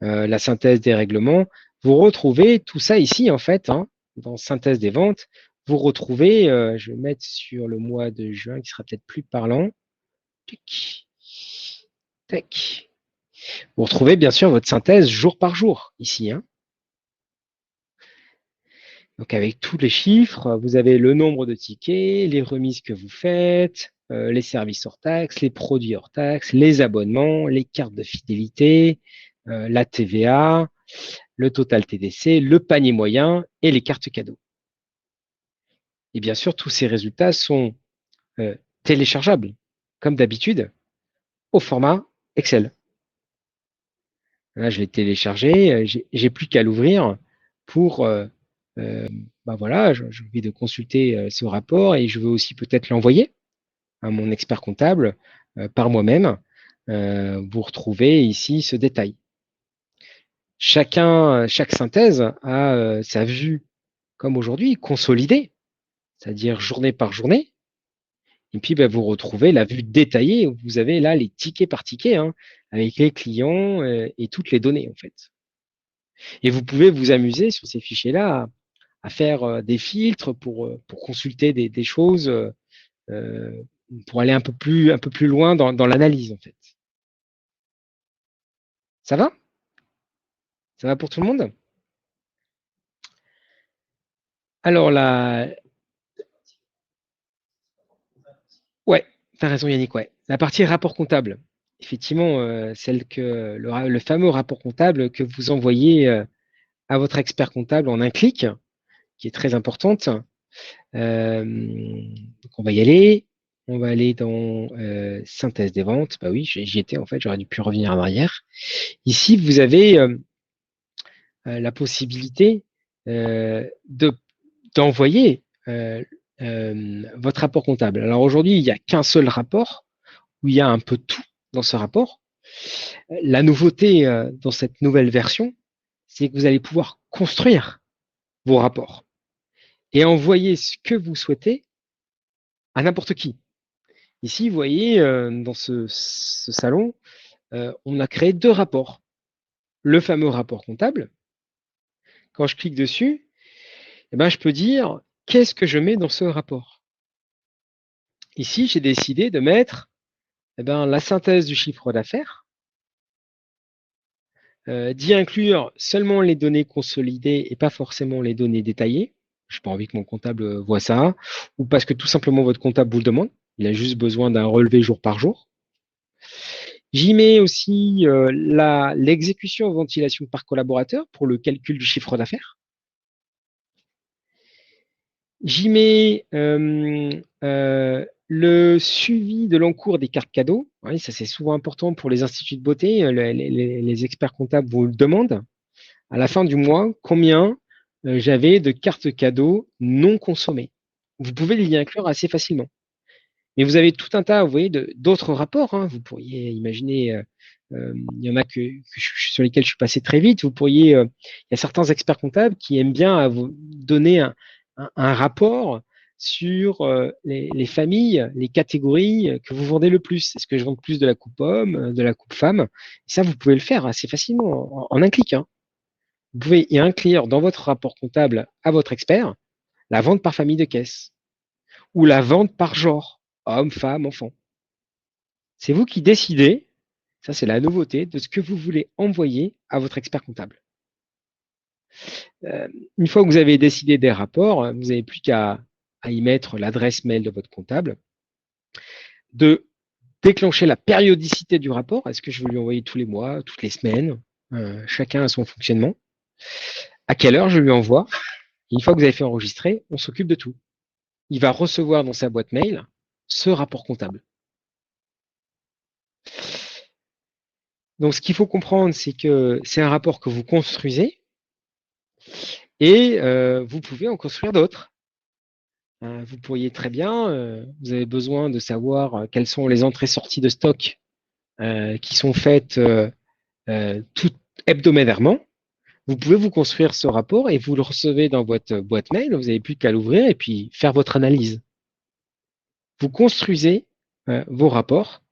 la synthèse des règlements. Vous retrouvez tout ça ici, en fait, hein, dans synthèse des ventes. Vous retrouvez, je vais mettre sur le mois de juin, qui sera peut-être plus parlant. Tic, tac. Vous retrouvez bien sûr votre synthèse jour par jour ici, hein. Donc avec tous les chiffres, vous avez le nombre de tickets, les remises que vous faites, les services hors taxes, les produits hors taxes, les abonnements, les cartes de fidélité, la TVA, le total TDC, le panier moyen et les cartes cadeaux. Et bien sûr, tous ces résultats sont euh, téléchargeables, comme d'habitude, au format Excel. Là, je l'ai téléchargé, j'ai plus qu'à l'ouvrir pour, euh, bah voilà, j'ai envie de consulter ce rapport et je veux aussi peut-être l'envoyer à mon expert comptable par moi-même, vous retrouvez ici ce détail. Chaque synthèse a sa vue, comme aujourd'hui, consolidée, c'est-à-dire journée par journée. Et puis, vous retrouvez la vue détaillée où vous avez là les tickets par ticket, hein, avec les clients et toutes les données, en fait. Et vous pouvez vous amuser sur ces fichiers-là à faire des filtres pour consulter des choses, pour aller un peu plus loin dans l'analyse, en fait. Ça va? Ça va pour tout le monde? Alors, ouais, tu as raison, Yannick, ouais. La partie rapport comptable. Effectivement, celle que le fameux rapport comptable que vous envoyez à votre expert comptable en un clic, qui est très importante. Donc on va y aller. On va aller dans synthèse des ventes. Bah oui, j'y étais en fait, j'aurais dû plus revenir en arrière. Ici, vous avez la possibilité de d'envoyer votre rapport comptable. Alors aujourd'hui, il n'y a qu'un seul rapport où il y a un peu tout dans ce rapport. La nouveauté dans cette nouvelle version, c'est que vous allez pouvoir construire vos rapports et envoyer ce que vous souhaitez à n'importe qui. Ici, vous voyez, dans ce salon, on a créé 2 rapports. Le fameux rapport comptable. Quand je clique dessus, je peux dire qu'est-ce que je mets dans ce rapport. Ici, j'ai décidé de mettre la synthèse du chiffre d'affaires, d'y inclure seulement les données consolidées et pas forcément les données détaillées. Je n'ai pas envie que mon comptable voit ça, ou parce que tout simplement votre comptable vous le demande. Il a juste besoin d'un relevé jour par jour. J'y mets aussi l'exécution en ventilation par collaborateur pour le calcul du chiffre d'affaires. J'y mets le suivi de l'encours des cartes cadeaux. Oui, ça, c'est souvent important pour les instituts de beauté. Les experts comptables vous le demandent. À la fin du mois, combien j'avais de cartes cadeaux non consommées. Vous pouvez l'y inclure assez facilement. Mais vous avez tout un tas, vous voyez, d'autres rapports, hein. Vous pourriez imaginer, il y en a sur lesquels je suis passé très vite. Il y a certains experts comptables qui aiment bien à vous donner un rapport sur les familles, les catégories que vous vendez le plus. Est-ce que je vends plus de la coupe homme, de la coupe femme? Et ça, vous pouvez le faire assez facilement en un clic, hein. Vous pouvez y inclure dans votre rapport comptable à votre expert la vente par famille de caisse ou la vente par genre, homme, femme, enfant. C'est vous qui décidez, ça c'est la nouveauté, de ce que vous voulez envoyer à votre expert comptable. Une fois que vous avez décidé des rapports, vous n'avez plus qu'à y mettre l'adresse mail de votre comptable, de déclencher la périodicité du rapport. Est-ce que je veux lui envoyer tous les mois, toutes les semaines? Chacun a son fonctionnement. À quelle heure je lui envoie? Et une fois que vous avez fait enregistrer, on s'occupe de tout. Il va recevoir dans sa boîte mail ce rapport comptable. Donc, ce qu'il faut comprendre, c'est que c'est un rapport que vous construisez et vous pouvez en construire d'autres. Vous pourriez très bien, vous avez besoin de savoir quelles sont les entrées-sorties de stock qui sont faites tout hebdomadairement. Vous pouvez vous construire ce rapport et vous le recevez dans votre boîte mail. Vous n'avez plus qu'à l'ouvrir et puis faire votre analyse. Vous construisez vos rapports.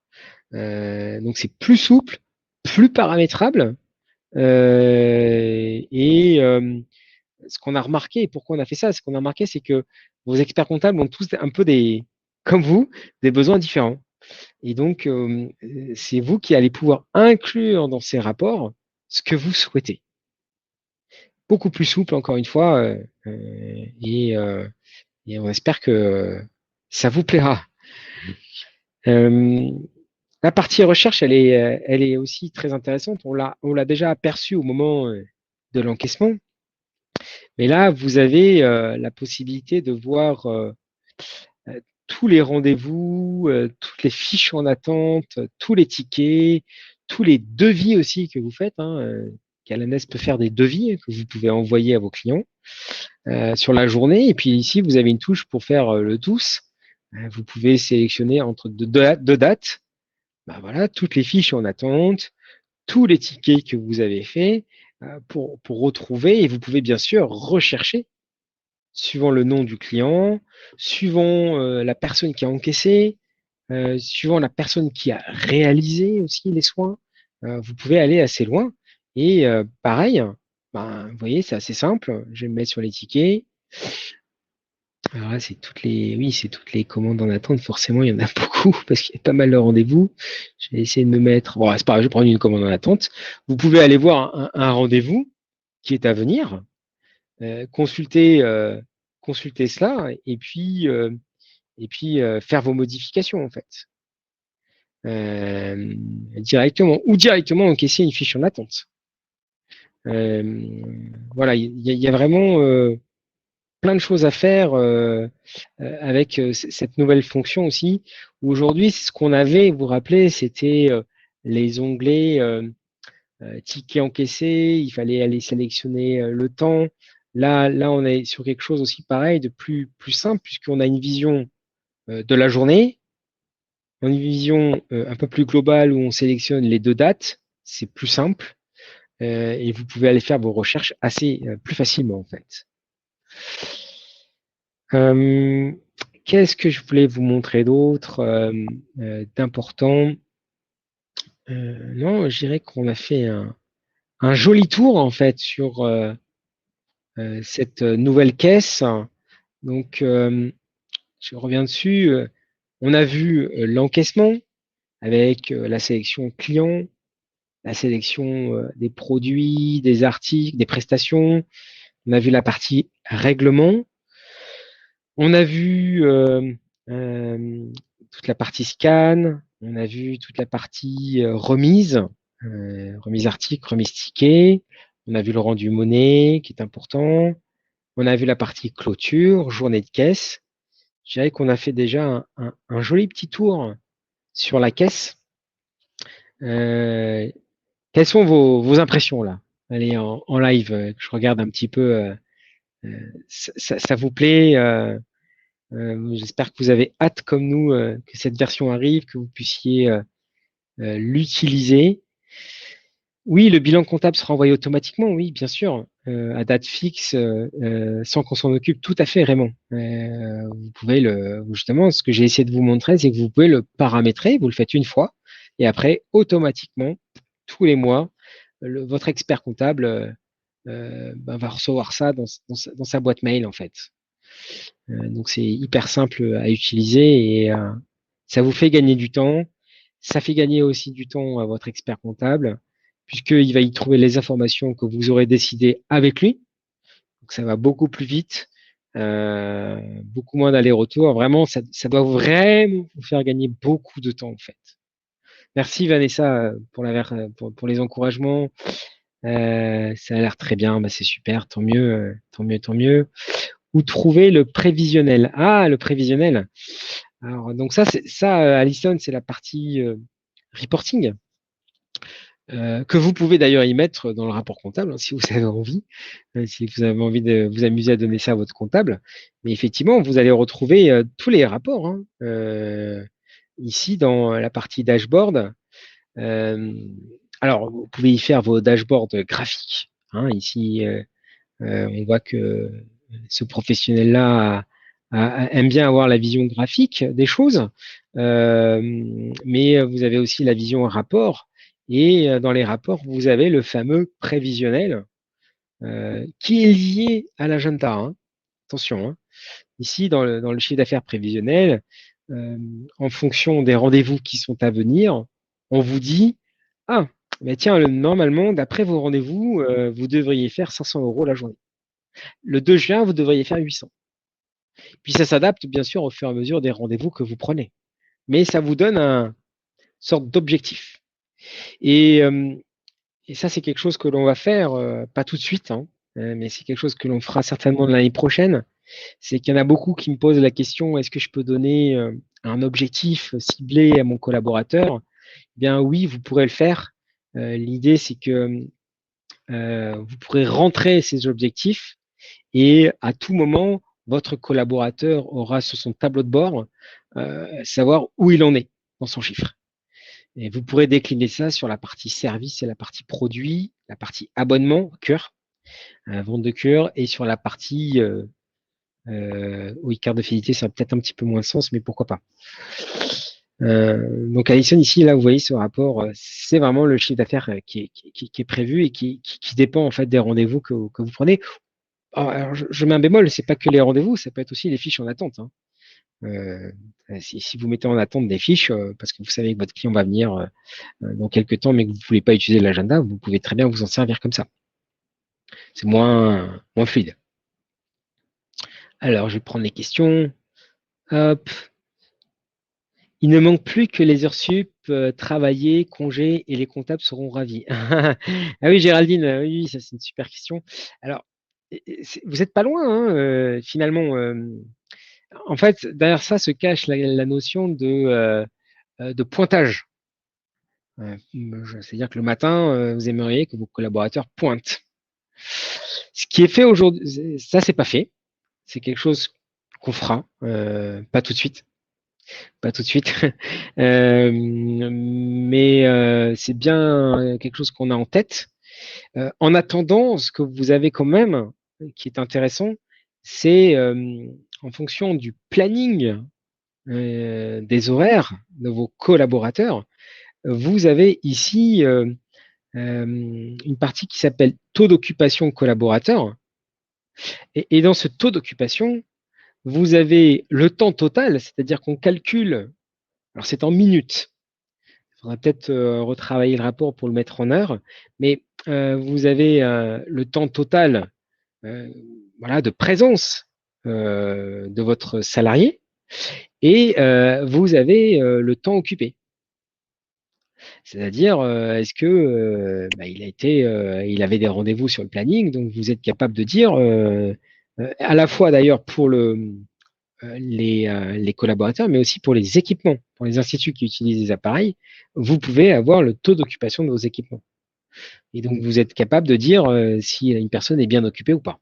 Donc, c'est plus souple, plus paramétrable. Et ce qu'on a remarqué, et pourquoi on a fait ça, ce qu'on a remarqué, c'est que vos experts comptables ont tous un peu comme vous, des besoins différents. Et donc, c'est vous qui allez pouvoir inclure dans ces rapports ce que vous souhaitez. Beaucoup plus souple, encore une fois, et on espère que ça vous plaira. La partie recherche, elle est aussi très intéressante. On l'a déjà aperçu au moment de l'encaissement. Mais là, vous avez la possibilité de voir tous les rendez-vous, toutes les fiches en attente, tous les tickets, tous les devis aussi que vous faites, hein. Calanes peut faire des devis que vous pouvez envoyer à vos clients sur la journée. Et puis ici, vous avez une touche pour faire le tous. Vous pouvez sélectionner entre deux dates bah voilà, toutes les fiches en attente, tous les tickets que vous avez faits pour retrouver, et vous pouvez bien sûr rechercher suivant le nom du client, suivant la personne qui a encaissé, suivant la personne qui a réalisé aussi les soins. Vous pouvez aller assez loin. Et pareil, ben, vous voyez, c'est assez simple. Je vais me mettre sur les tickets. Alors là, c'est toutes les, oui, c'est toutes les commandes en attente. Forcément, il y en a beaucoup parce qu'il y a pas mal de rendez-vous. Je vais essayer de me mettre. Bon, c'est pas grave, je vais prendre une commande en attente. Vous pouvez aller voir un rendez-vous qui est à venir, consulter, consulter cela et puis faire vos modifications en fait euh, directement ou directement encaisser une fiche en attente. Euh, voilà, il y a vraiment plein de choses à faire avec cette nouvelle fonction aussi. Aujourd'hui, ce qu'on avait, vous vous rappelez, c'était les onglets tickets encaissés, il fallait aller sélectionner le temps. Là, on est sur quelque chose aussi pareil, de plus simple, puisqu'on a une vision de la journée, une vision un peu plus globale où on sélectionne les deux dates. C'est plus simple et vous pouvez aller faire vos recherches assez plus facilement en fait. Euh, Qu'est-ce que je voulais vous montrer d'autre d'important Non, je dirais qu'on a fait un joli tour en fait sur cette nouvelle caisse. Donc, je reviens dessus. On a vu l'encaissement avec la sélection client, la sélection des produits, des articles, des prestations. On a vu la partie règlement. On a vu toute la partie scan. On a vu toute la partie remise, remise article, remise ticket. On a vu le rendu monnaie qui est important. On a vu la partie clôture, journée de caisse. Je dirais qu'on a fait déjà un joli petit tour sur la caisse. Euh, Quelles sont vos impressions là? Allez, en live, que je regarde un petit peu. Ça vous plaît? J'espère que vous avez hâte, comme nous, que cette version arrive, que vous puissiez l'utiliser. Oui, le bilan comptable sera envoyé automatiquement, oui, bien sûr, à date fixe, sans qu'on s'en occupe. Tout à fait, Raymond. Vous pouvez justement, ce que j'ai essayé de vous montrer, c'est que vous pouvez le paramétrer. Vous le faites une fois, et après, automatiquement, tous les mois, votre expert comptable ben, va recevoir ça dans sa boîte mail, en fait. Donc c'est hyper simple à utiliser et ça vous fait gagner du temps. Ça fait gagner aussi du temps à votre expert comptable puisqu'il va y trouver les informations que vous aurez décidées avec lui. Donc ça va beaucoup plus vite, beaucoup moins d'aller-retour. Vraiment, ça doit vraiment vous faire gagner beaucoup de temps en fait. Merci Vanessa pour les encouragements. Ça a l'air très bien, bah, c'est super, tant mieux, tant mieux, tant mieux. Où trouver le prévisionnel? Ah, le prévisionnel. Alors, donc Alison, c'est la partie reporting que vous pouvez d'ailleurs y mettre dans le rapport comptable hein, si vous avez envie, si vous avez envie de vous amuser à donner ça à votre comptable. Mais effectivement, vous allez retrouver tous les rapports hein, ici dans la partie dashboard. Euh, alors, vous pouvez y faire vos dashboards graphiques. Hein, ici, on voit que ce professionnel-là aime bien avoir la vision graphique des choses, mais vous avez aussi la vision rapport. Et dans les rapports, vous avez le fameux prévisionnel qui est lié à l'agenda. Hein. Attention, hein. Ici, dans le chiffre d'affaires prévisionnel, en fonction des rendez-vous qui sont à venir, on vous dit, ah, mais tiens, normalement, d'après vos rendez-vous, vous devriez faire 500 € la journée. Le 2 juin, vous devriez faire 800. Puis ça s'adapte bien sûr au fur et à mesure des rendez-vous que vous prenez. Mais ça vous donne une sorte d'objectif. Et, euh, et ça, c'est quelque chose que l'on va faire, pas tout de suite, hein, mais c'est quelque chose que l'on fera certainement l'année prochaine. C'est qu'il y en a beaucoup qui me posent la question, est-ce que je peux donner un objectif ciblé à mon collaborateur? Eh bien oui, vous pourrez le faire. L'idée, c'est que vous pourrez rentrer ces objectifs et à tout moment, votre collaborateur aura sur son tableau de bord savoir où il en est dans son chiffre. Et vous pourrez décliner ça sur la partie service et la partie produit, la partie abonnement, cœur, vente de cœur, et sur la partie oui, carte de fidélité, ça a peut-être un petit peu moins de sens, mais pourquoi pas. Donc Alison, ici, là, vous voyez ce rapport, c'est vraiment le chiffre d'affaires qui est prévu et qui dépend en fait des rendez-vous que vous prenez. Alors, je mets un bémol, c'est pas que les rendez-vous, ça peut être aussi les fiches en attente. Hein. Si vous mettez en attente des fiches, parce que vous savez que votre client va venir dans quelques temps, mais que vous ne voulez pas utiliser l'agenda, vous pouvez très bien vous en servir comme ça. C'est moins fluide. Alors, je vais prendre les questions. Hop. Il ne manque plus que les heures sup, travailler, congés et les comptables seront ravis. Ah oui, Géraldine, oui, ça c'est une super question. Alors, vous n'êtes pas loin, hein, finalement. En fait, derrière ça se cache la notion de pointage. C'est-à-dire que le matin, vous aimeriez que vos collaborateurs pointent. Ce qui est fait aujourd'hui, ça c'est pas fait. C'est quelque chose qu'on fera, pas tout de suite. Pas tout de suite. Mais c'est bien quelque chose qu'on a en tête. En attendant, ce que vous avez quand même, qui est intéressant, c'est en fonction du planning des horaires de vos collaborateurs, vous avez ici une partie qui s'appelle taux d'occupation collaborateur. Et dans ce taux d'occupation, vous avez le temps total, c'est-à-dire qu'on calcule, alors c'est en minutes, il faudra peut-être retravailler le rapport pour le mettre en heures, mais vous avez le temps total voilà, de présence de votre salarié et vous avez le temps occupé. C'est-à-dire, est-ce que il avait des rendez-vous sur le planning, donc vous êtes capable de dire, à la fois d'ailleurs pour les collaborateurs, mais aussi pour les équipements, pour les instituts qui utilisent les appareils, vous pouvez avoir le taux d'occupation de vos équipements. Et donc, vous êtes capable de dire si une personne est bien occupée ou pas.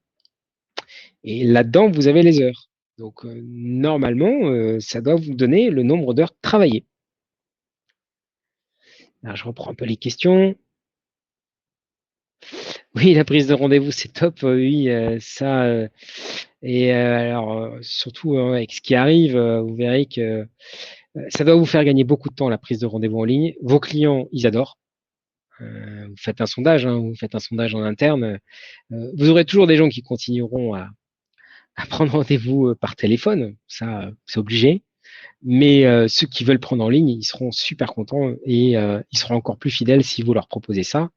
Et là-dedans, vous avez les heures. Donc, normalement, ça doit vous donner le nombre d'heures travaillées. Alors, je reprends un peu les questions. Oui, la prise de rendez-vous, c'est top. Oui, ça. Et alors, surtout avec ce qui arrive, vous verrez que ça doit vous faire gagner beaucoup de temps, la prise de rendez-vous en ligne. Vos clients, ils adorent. Vous faites un sondage, hein, vous faites un sondage en interne. Vous aurez toujours des gens qui continueront à prendre rendez-vous par téléphone. Ça, c'est obligé. Mais ceux qui veulent prendre en ligne, ils seront super contents et ils seront encore plus fidèles si vous leur proposez ça.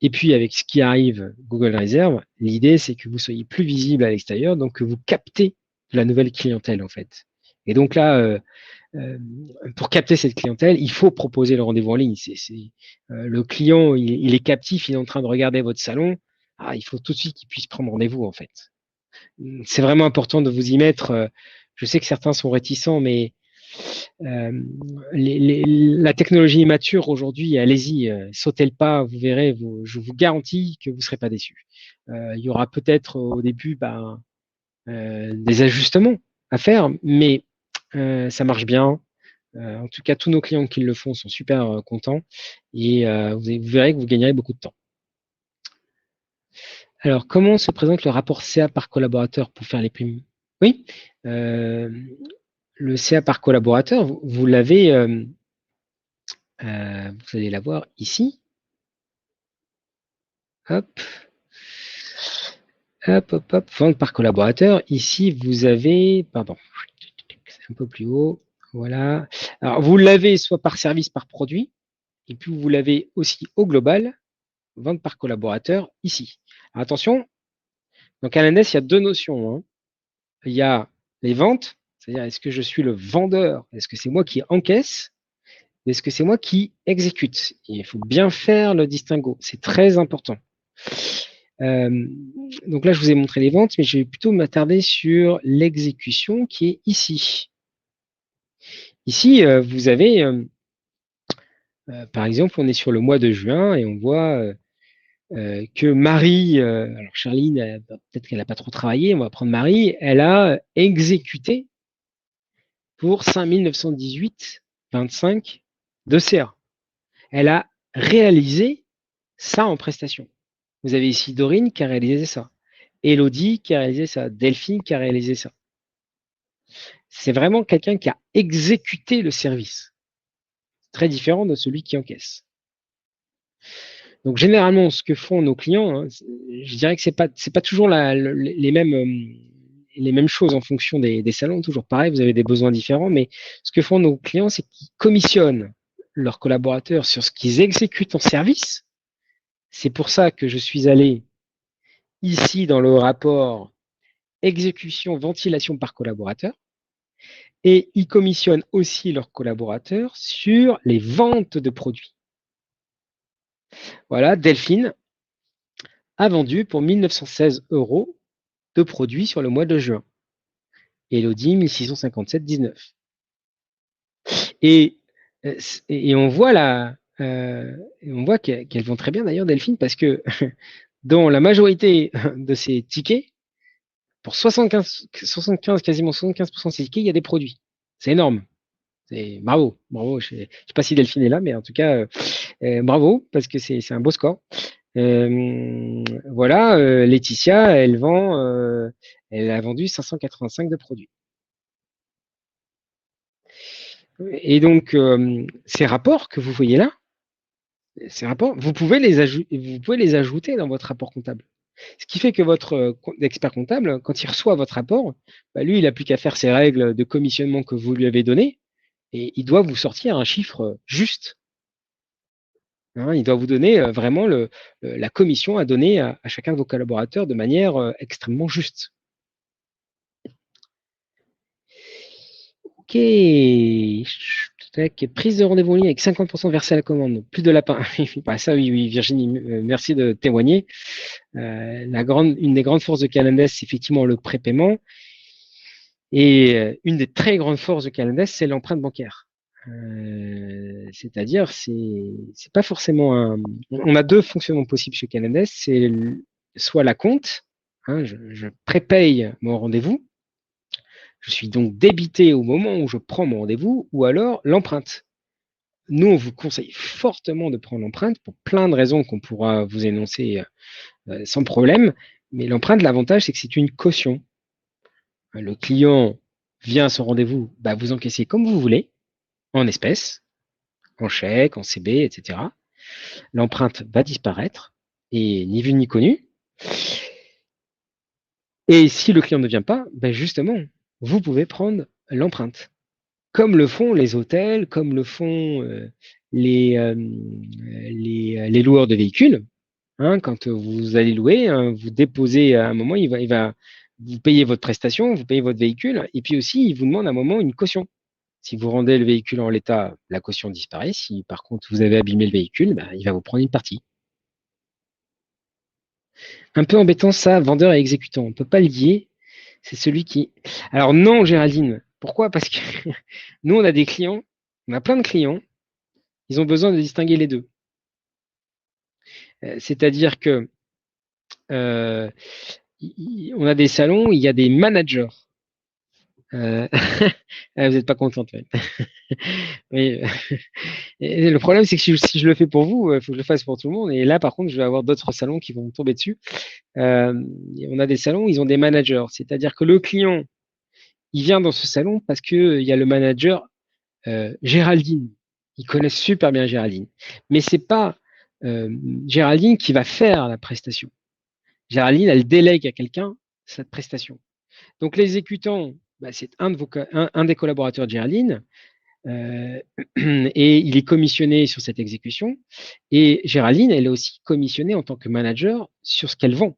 Et puis, avec ce qui arrive, Google Réserve, l'idée, c'est que vous soyez plus visible à l'extérieur, donc que vous captez de la nouvelle clientèle, en fait. Et donc là, pour capter cette clientèle, il faut proposer le rendez-vous en ligne. Le client, il est captif, il est en train de regarder votre salon. Ah, il faut tout de suite qu'il puisse prendre rendez-vous, en fait. C'est vraiment important de vous y mettre. Je sais que certains sont réticents, mais euh, la technologie est mature aujourd'hui. Allez-y, sautez le pas, vous verrez. Je vous garantis que vous ne serez pas déçus. Il y aura peut-être au début des ajustements à faire, mais ça marche bien. En tout cas, tous nos clients qui le font sont super contents et vous verrez que vous gagnerez beaucoup de temps. Alors, comment se présente le rapport CA par collaborateur pour faire les primes? Oui, le CA par collaborateur, vous l'avez, vous allez l'avoir ici. Hop, hop, hop, hop, vente par collaborateur. Ici, vous avez, pardon, c'est un peu plus haut. Voilà. Alors, vous l'avez soit par service, par produit, et puis vous l'avez aussi au global, vente par collaborateur, ici. Alors, attention, donc à l'ANS, il y a deux notions. Hein. Il y a les ventes, c'est-à-dire est-ce que je suis le vendeur, est-ce que c'est moi qui encaisse, est-ce que c'est moi qui exécute. Et il faut bien faire le distinguo, c'est très important. Donc là, je vous ai montré les ventes, mais je vais plutôt m'attarder sur l'exécution qui est ici. Ici, vous avez, par exemple, on est sur le mois de juin et on voit que Marie, alors Charline, peut-être qu'elle n'a pas trop travaillé, on va prendre Marie, elle a exécuté pour 5 918,25 de CA. Elle a réalisé ça en prestation. Vous avez ici Dorine qui a réalisé ça, Elodie qui a réalisé ça, Delphine qui a réalisé ça. C'est vraiment quelqu'un qui a exécuté le service. Très différent de celui qui encaisse. Donc généralement, ce que font nos clients, hein, je dirais que c'est pas toujours les mêmes choses en fonction des salons. Toujours pareil, vous avez des besoins différents, mais ce que font nos clients, c'est qu'ils commissionnent leurs collaborateurs sur ce qu'ils exécutent en service. C'est pour ça que je suis allé ici dans le rapport exécution, ventilation par collaborateur. Et ils commissionnent aussi leurs collaborateurs sur les ventes de produits. Voilà, Delphine a vendu pour 1 916 € de produits sur le mois de juin. Elodie, 1 657,19. Et, et on voit on voit qu'elles vont très bien d'ailleurs, Delphine, parce que dans la majorité de ces tickets, pour 75, quasiment 75% de ces tickets, il y a des produits. C'est énorme. Bravo, bravo. Je ne sais pas si Delphine est là, mais en tout cas, bravo, parce que c'est un beau score. Voilà, Laetitia, elle a vendu 585 de produits. Et donc, ces rapports que vous voyez là, ces rapports, vous pouvez les ajouter dans votre rapport comptable. Ce qui fait que votre expert comptable, quand il reçoit votre rapport, bah, lui, il n'a plus qu'à faire ses règles de commissionnement que vous lui avez données et il doit vous sortir un chiffre juste. Hein, il doit vous donner vraiment la commission à donner à chacun de vos collaborateurs de manière extrêmement juste. Ok. Prise de rendez-vous en ligne avec 50% versé à la commande. Plus de lapin. Bah, ça, oui, Virginie, merci de témoigner. Une des grandes forces de Canades, c'est effectivement le prépaiement. Et une des très grandes forces de Canades, c'est l'empreinte bancaire. C'est-à-dire, c'est pas forcément un. On a deux fonctionnements possibles chez Canades. C'est soit la compte, hein, je prépaye mon rendez-vous, je suis donc débité au moment où je prends mon rendez-vous, ou alors l'empreinte. Nous, on vous conseille fortement de prendre l'empreinte pour plein de raisons qu'on pourra vous énoncer sans problème. Mais l'empreinte, l'avantage, c'est que c'est une caution. Le client vient à son rendez-vous, bah, vous encaissez comme vous voulez, en espèces, en chèque, en CB, etc. L'empreinte va disparaître, et ni vu ni connu. Et si le client ne vient pas, ben justement, vous pouvez prendre l'empreinte. Comme le font les hôtels, comme le font les loueurs de véhicules. Hein, quand vous allez louer, hein, vous déposez à un moment, vous payez votre prestation, vous payez votre véhicule, et puis aussi, il vous demande à un moment une caution. Si vous rendez le véhicule en l'état, la caution disparaît. Si par contre vous avez abîmé le véhicule, ben, il va vous prendre une partie. Un peu embêtant ça, vendeur et exécutant. On ne peut pas le lier. C'est celui qui. Alors non, Géraldine. Pourquoi? Parce que nous, on a des clients, on a plein de clients, ils ont besoin de distinguer les deux. C'est-à-dire que euh, on a des salons où il y a des managers. Vous n'êtes pas contente. Ouais. Oui. Et le problème, c'est que si je le fais pour vous, il faut que je le fasse pour tout le monde. Et là, par contre, je vais avoir d'autres salons qui vont me tomber dessus. On a des salons où ils ont des managers. C'est-à-dire que le client, il vient dans ce salon parce qu'il y a le manager Géraldine. Ils connaissent super bien Géraldine. Mais c'est pas Géraldine qui va faire la prestation. Géraldine, elle délègue à quelqu'un cette prestation. Donc l'exécutant, bah, c'est un des collaborateurs de Géraldine. Et il est commissionné sur cette exécution. Et Géraldine, elle est aussi commissionnée en tant que manager sur ce qu'elle vend,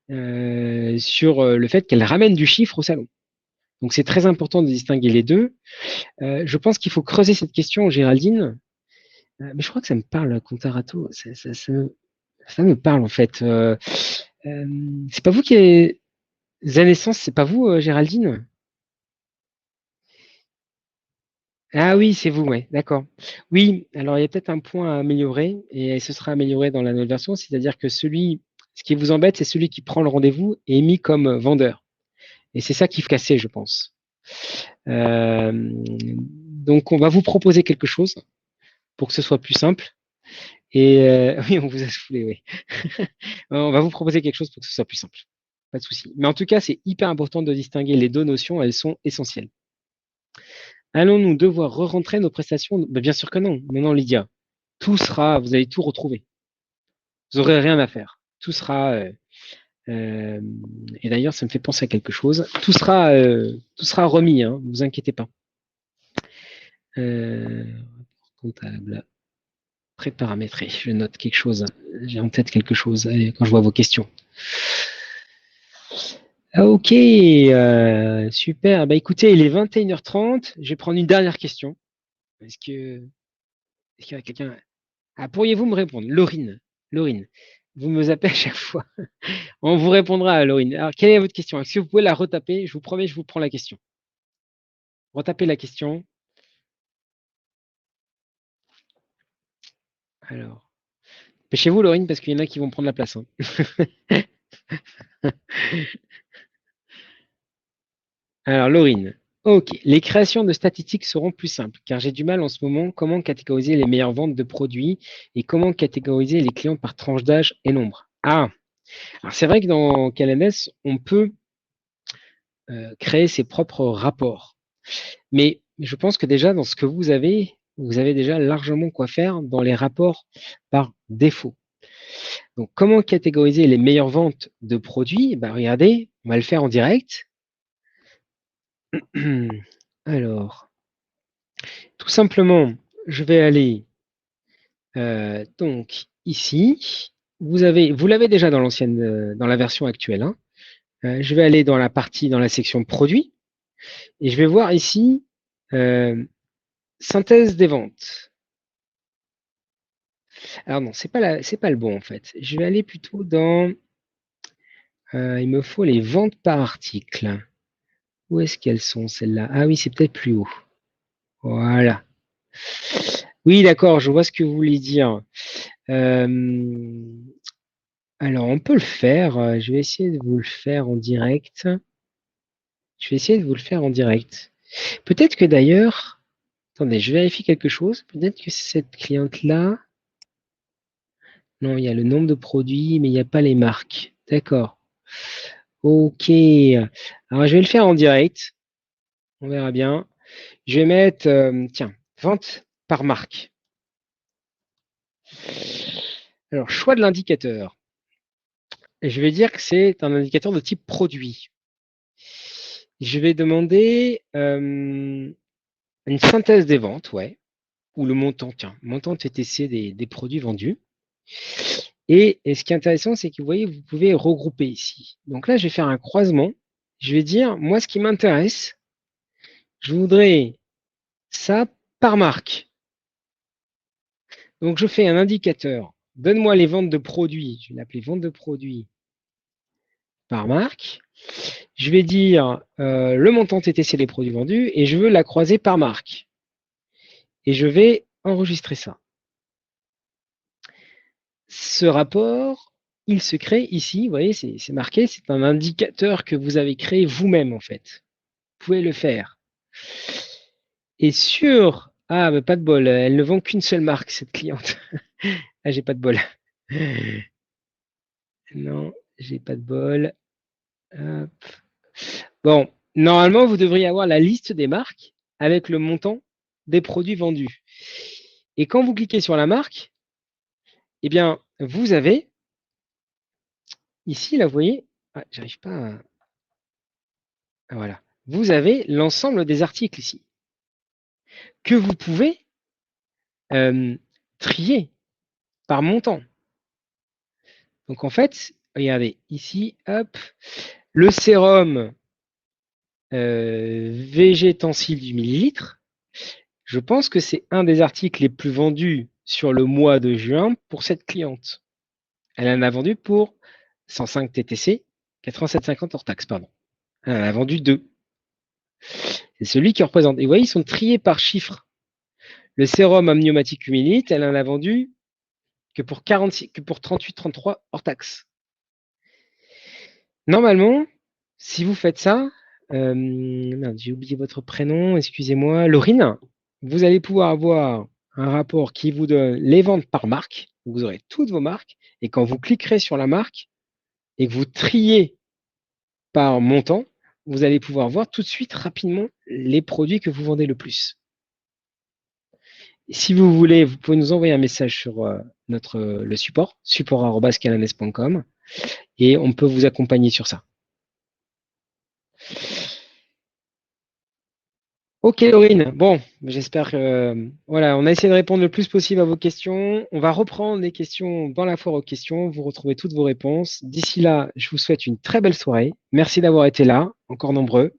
sur le fait qu'elle ramène du chiffre au salon. Donc c'est très important de distinguer les deux. Je pense qu'il faut creuser cette question, Géraldine. Mais je crois que ça me parle, Contarato. Ça me parle en fait. C'est pas vous qui avez la naissance, c'est pas vous, Géraldine? Ah oui, c'est vous, ouais, d'accord. Oui, alors il y a peut-être un point à améliorer et ce sera amélioré dans la nouvelle version, c'est-à-dire que ce qui vous embête, c'est celui qui prend le rendez-vous et est mis comme vendeur. Et c'est ça qu'il faut casser, je pense. Donc on va vous proposer quelque chose. pour que ce soit plus simple. Et oui, on vous a saoulé, oui. On va vous proposer quelque chose pour que ce soit plus simple. Pas de souci. Mais en tout cas, c'est hyper important de distinguer les deux notions, elles sont essentielles. Allons-nous devoir re-rentrer nos prestations? Ben, bien sûr que non. Non, non, Lydia. Tout sera, vous allez tout retrouver. Vous n'aurez rien à faire. Tout sera, euh, et d'ailleurs, ça me fait penser à quelque chose. Tout sera remis, hein, ne vous inquiétez pas. Comptable, pré-paramétré. Je note quelque chose. J'ai en tête quelque chose quand je vois vos questions. Ok, super. Bah, écoutez, il est 21h30. Je vais prendre une dernière question. Est-ce qu'il y a quelqu'un? Ah, pourriez-vous me répondre? Laurine, vous me appelez à chaque fois. On vous répondra, Laurine. Alors, quelle est votre question? Est-ce que vous pouvez la retaper? Je vous promets, je vous prends la question. Retapez la question. Alors, dépêchez-vous, Laurine, parce qu'il y en a qui vont prendre la place, hein. Alors, Laurine. Ok, les créations de statistiques seront plus simples, car j'ai du mal en ce moment. Comment catégoriser les meilleures ventes de produits et comment catégoriser les clients par tranche d'âge et nombre? Ah, alors c'est vrai que dans KLMS, on peut créer ses propres rapports. Mais je pense que déjà, dans ce que vous avez déjà largement quoi faire dans les rapports par défaut. Donc, comment catégoriser les meilleures ventes de produits? Ben, regardez, on va le faire en direct. Alors, tout simplement, je vais aller donc ici. Vous l'avez déjà dans l'ancienne, dans la version actuelle, hein. Je vais aller dans la section produits et je vais voir ici euh, synthèse des ventes. Alors non, c'est pas le bon en fait. Je vais aller plutôt dans, il me faut les ventes par article. Où est-ce qu'elles sont celles-là? Ah oui, c'est peut-être plus haut. Voilà. Oui, d'accord, je vois ce que vous voulez dire. Euh, alors, on peut le faire. Je vais essayer de vous le faire en direct. Je vais essayer de vous le faire en direct. Peut-être que d'ailleurs, attendez, je vérifie quelque chose. Peut-être que cette cliente-là, non, il y a le nombre de produits, mais il n'y a pas les marques. D'accord. Ok. Alors, je vais le faire en direct. On verra bien. Je vais mettre, tiens, vente par marque. Alors, choix de l'indicateur. Je vais dire que c'est un indicateur de type produit. Je vais demander une synthèse des ventes, ouais, ou le montant, tiens, montant TTC des produits vendus. Et ce qui est intéressant, c'est que vous voyez, vous pouvez regrouper ici. Donc là, je vais faire un croisement. Je vais dire, moi, ce qui m'intéresse, je voudrais ça par marque. Donc, je fais un indicateur. Donne-moi les ventes de produits. Je vais l'appeler vente de produits par marque. Je vais dire le montant TTC des produits vendus et je veux la croiser par marque. Et je vais enregistrer ça. Ce rapport, il se crée ici, vous voyez, c'est marqué, c'est un indicateur que vous avez créé vous-même en fait. Vous pouvez le faire. Et sur... Ah, bah, pas de bol, elle ne vend qu'une seule marque, cette cliente. Ah, j'ai pas de bol. Non, j'ai pas de bol. Hop. Bon, normalement, vous devriez avoir la liste des marques avec le montant des produits vendus. Et quand vous cliquez sur la marque, eh bien, vous avez ici, là, vous voyez, ah, j'arrive pas à... Ah, voilà. Vous avez l'ensemble des articles ici que vous pouvez trier par montant. Donc, en fait, regardez, ici, hop, le sérum végétensile du millilitre, je pense que c'est un des articles les plus vendus sur le mois de juin pour cette cliente. Elle en a vendu pour 105 TTC, 87,50 hors taxe, pardon. Elle en a vendu deux. C'est celui qui représente. Et vous voyez, ils sont triés par chiffre. Le sérum amniomatique humilite, elle en a vendu que pour 46, que pour 38,33 hors taxe. Normalement, si vous faites ça, j'ai oublié votre prénom, excusez-moi, Laurine, vous allez pouvoir avoir un rapport qui vous donne les ventes par marque. Vous aurez toutes vos marques. Et quand vous cliquerez sur la marque et que vous triez par montant, vous allez pouvoir voir tout de suite rapidement les produits que vous vendez le plus. Si vous voulez, vous pouvez nous envoyer un message sur le support@cananes.com et on peut vous accompagner sur ça. Ok, Laurine. Bon, j'espère que voilà, on a essayé de répondre le plus possible à vos questions. On va reprendre les questions dans la foire aux questions. Vous retrouvez toutes vos réponses. D'ici là, je vous souhaite une très belle soirée. Merci d'avoir été là, encore nombreux.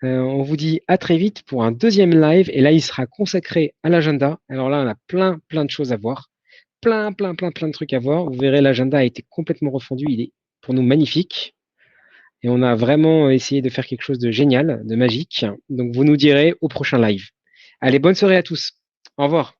On vous dit à très vite pour un deuxième live. Et là, il sera consacré à l'agenda. Alors là, on a plein de choses à voir. Plein de trucs à voir. Vous verrez, l'agenda a été complètement refondu. Il est pour nous magnifique. Et on a vraiment essayé de faire quelque chose de génial, de magique. Donc, vous nous direz au prochain live. Allez, bonne soirée à tous. Au revoir.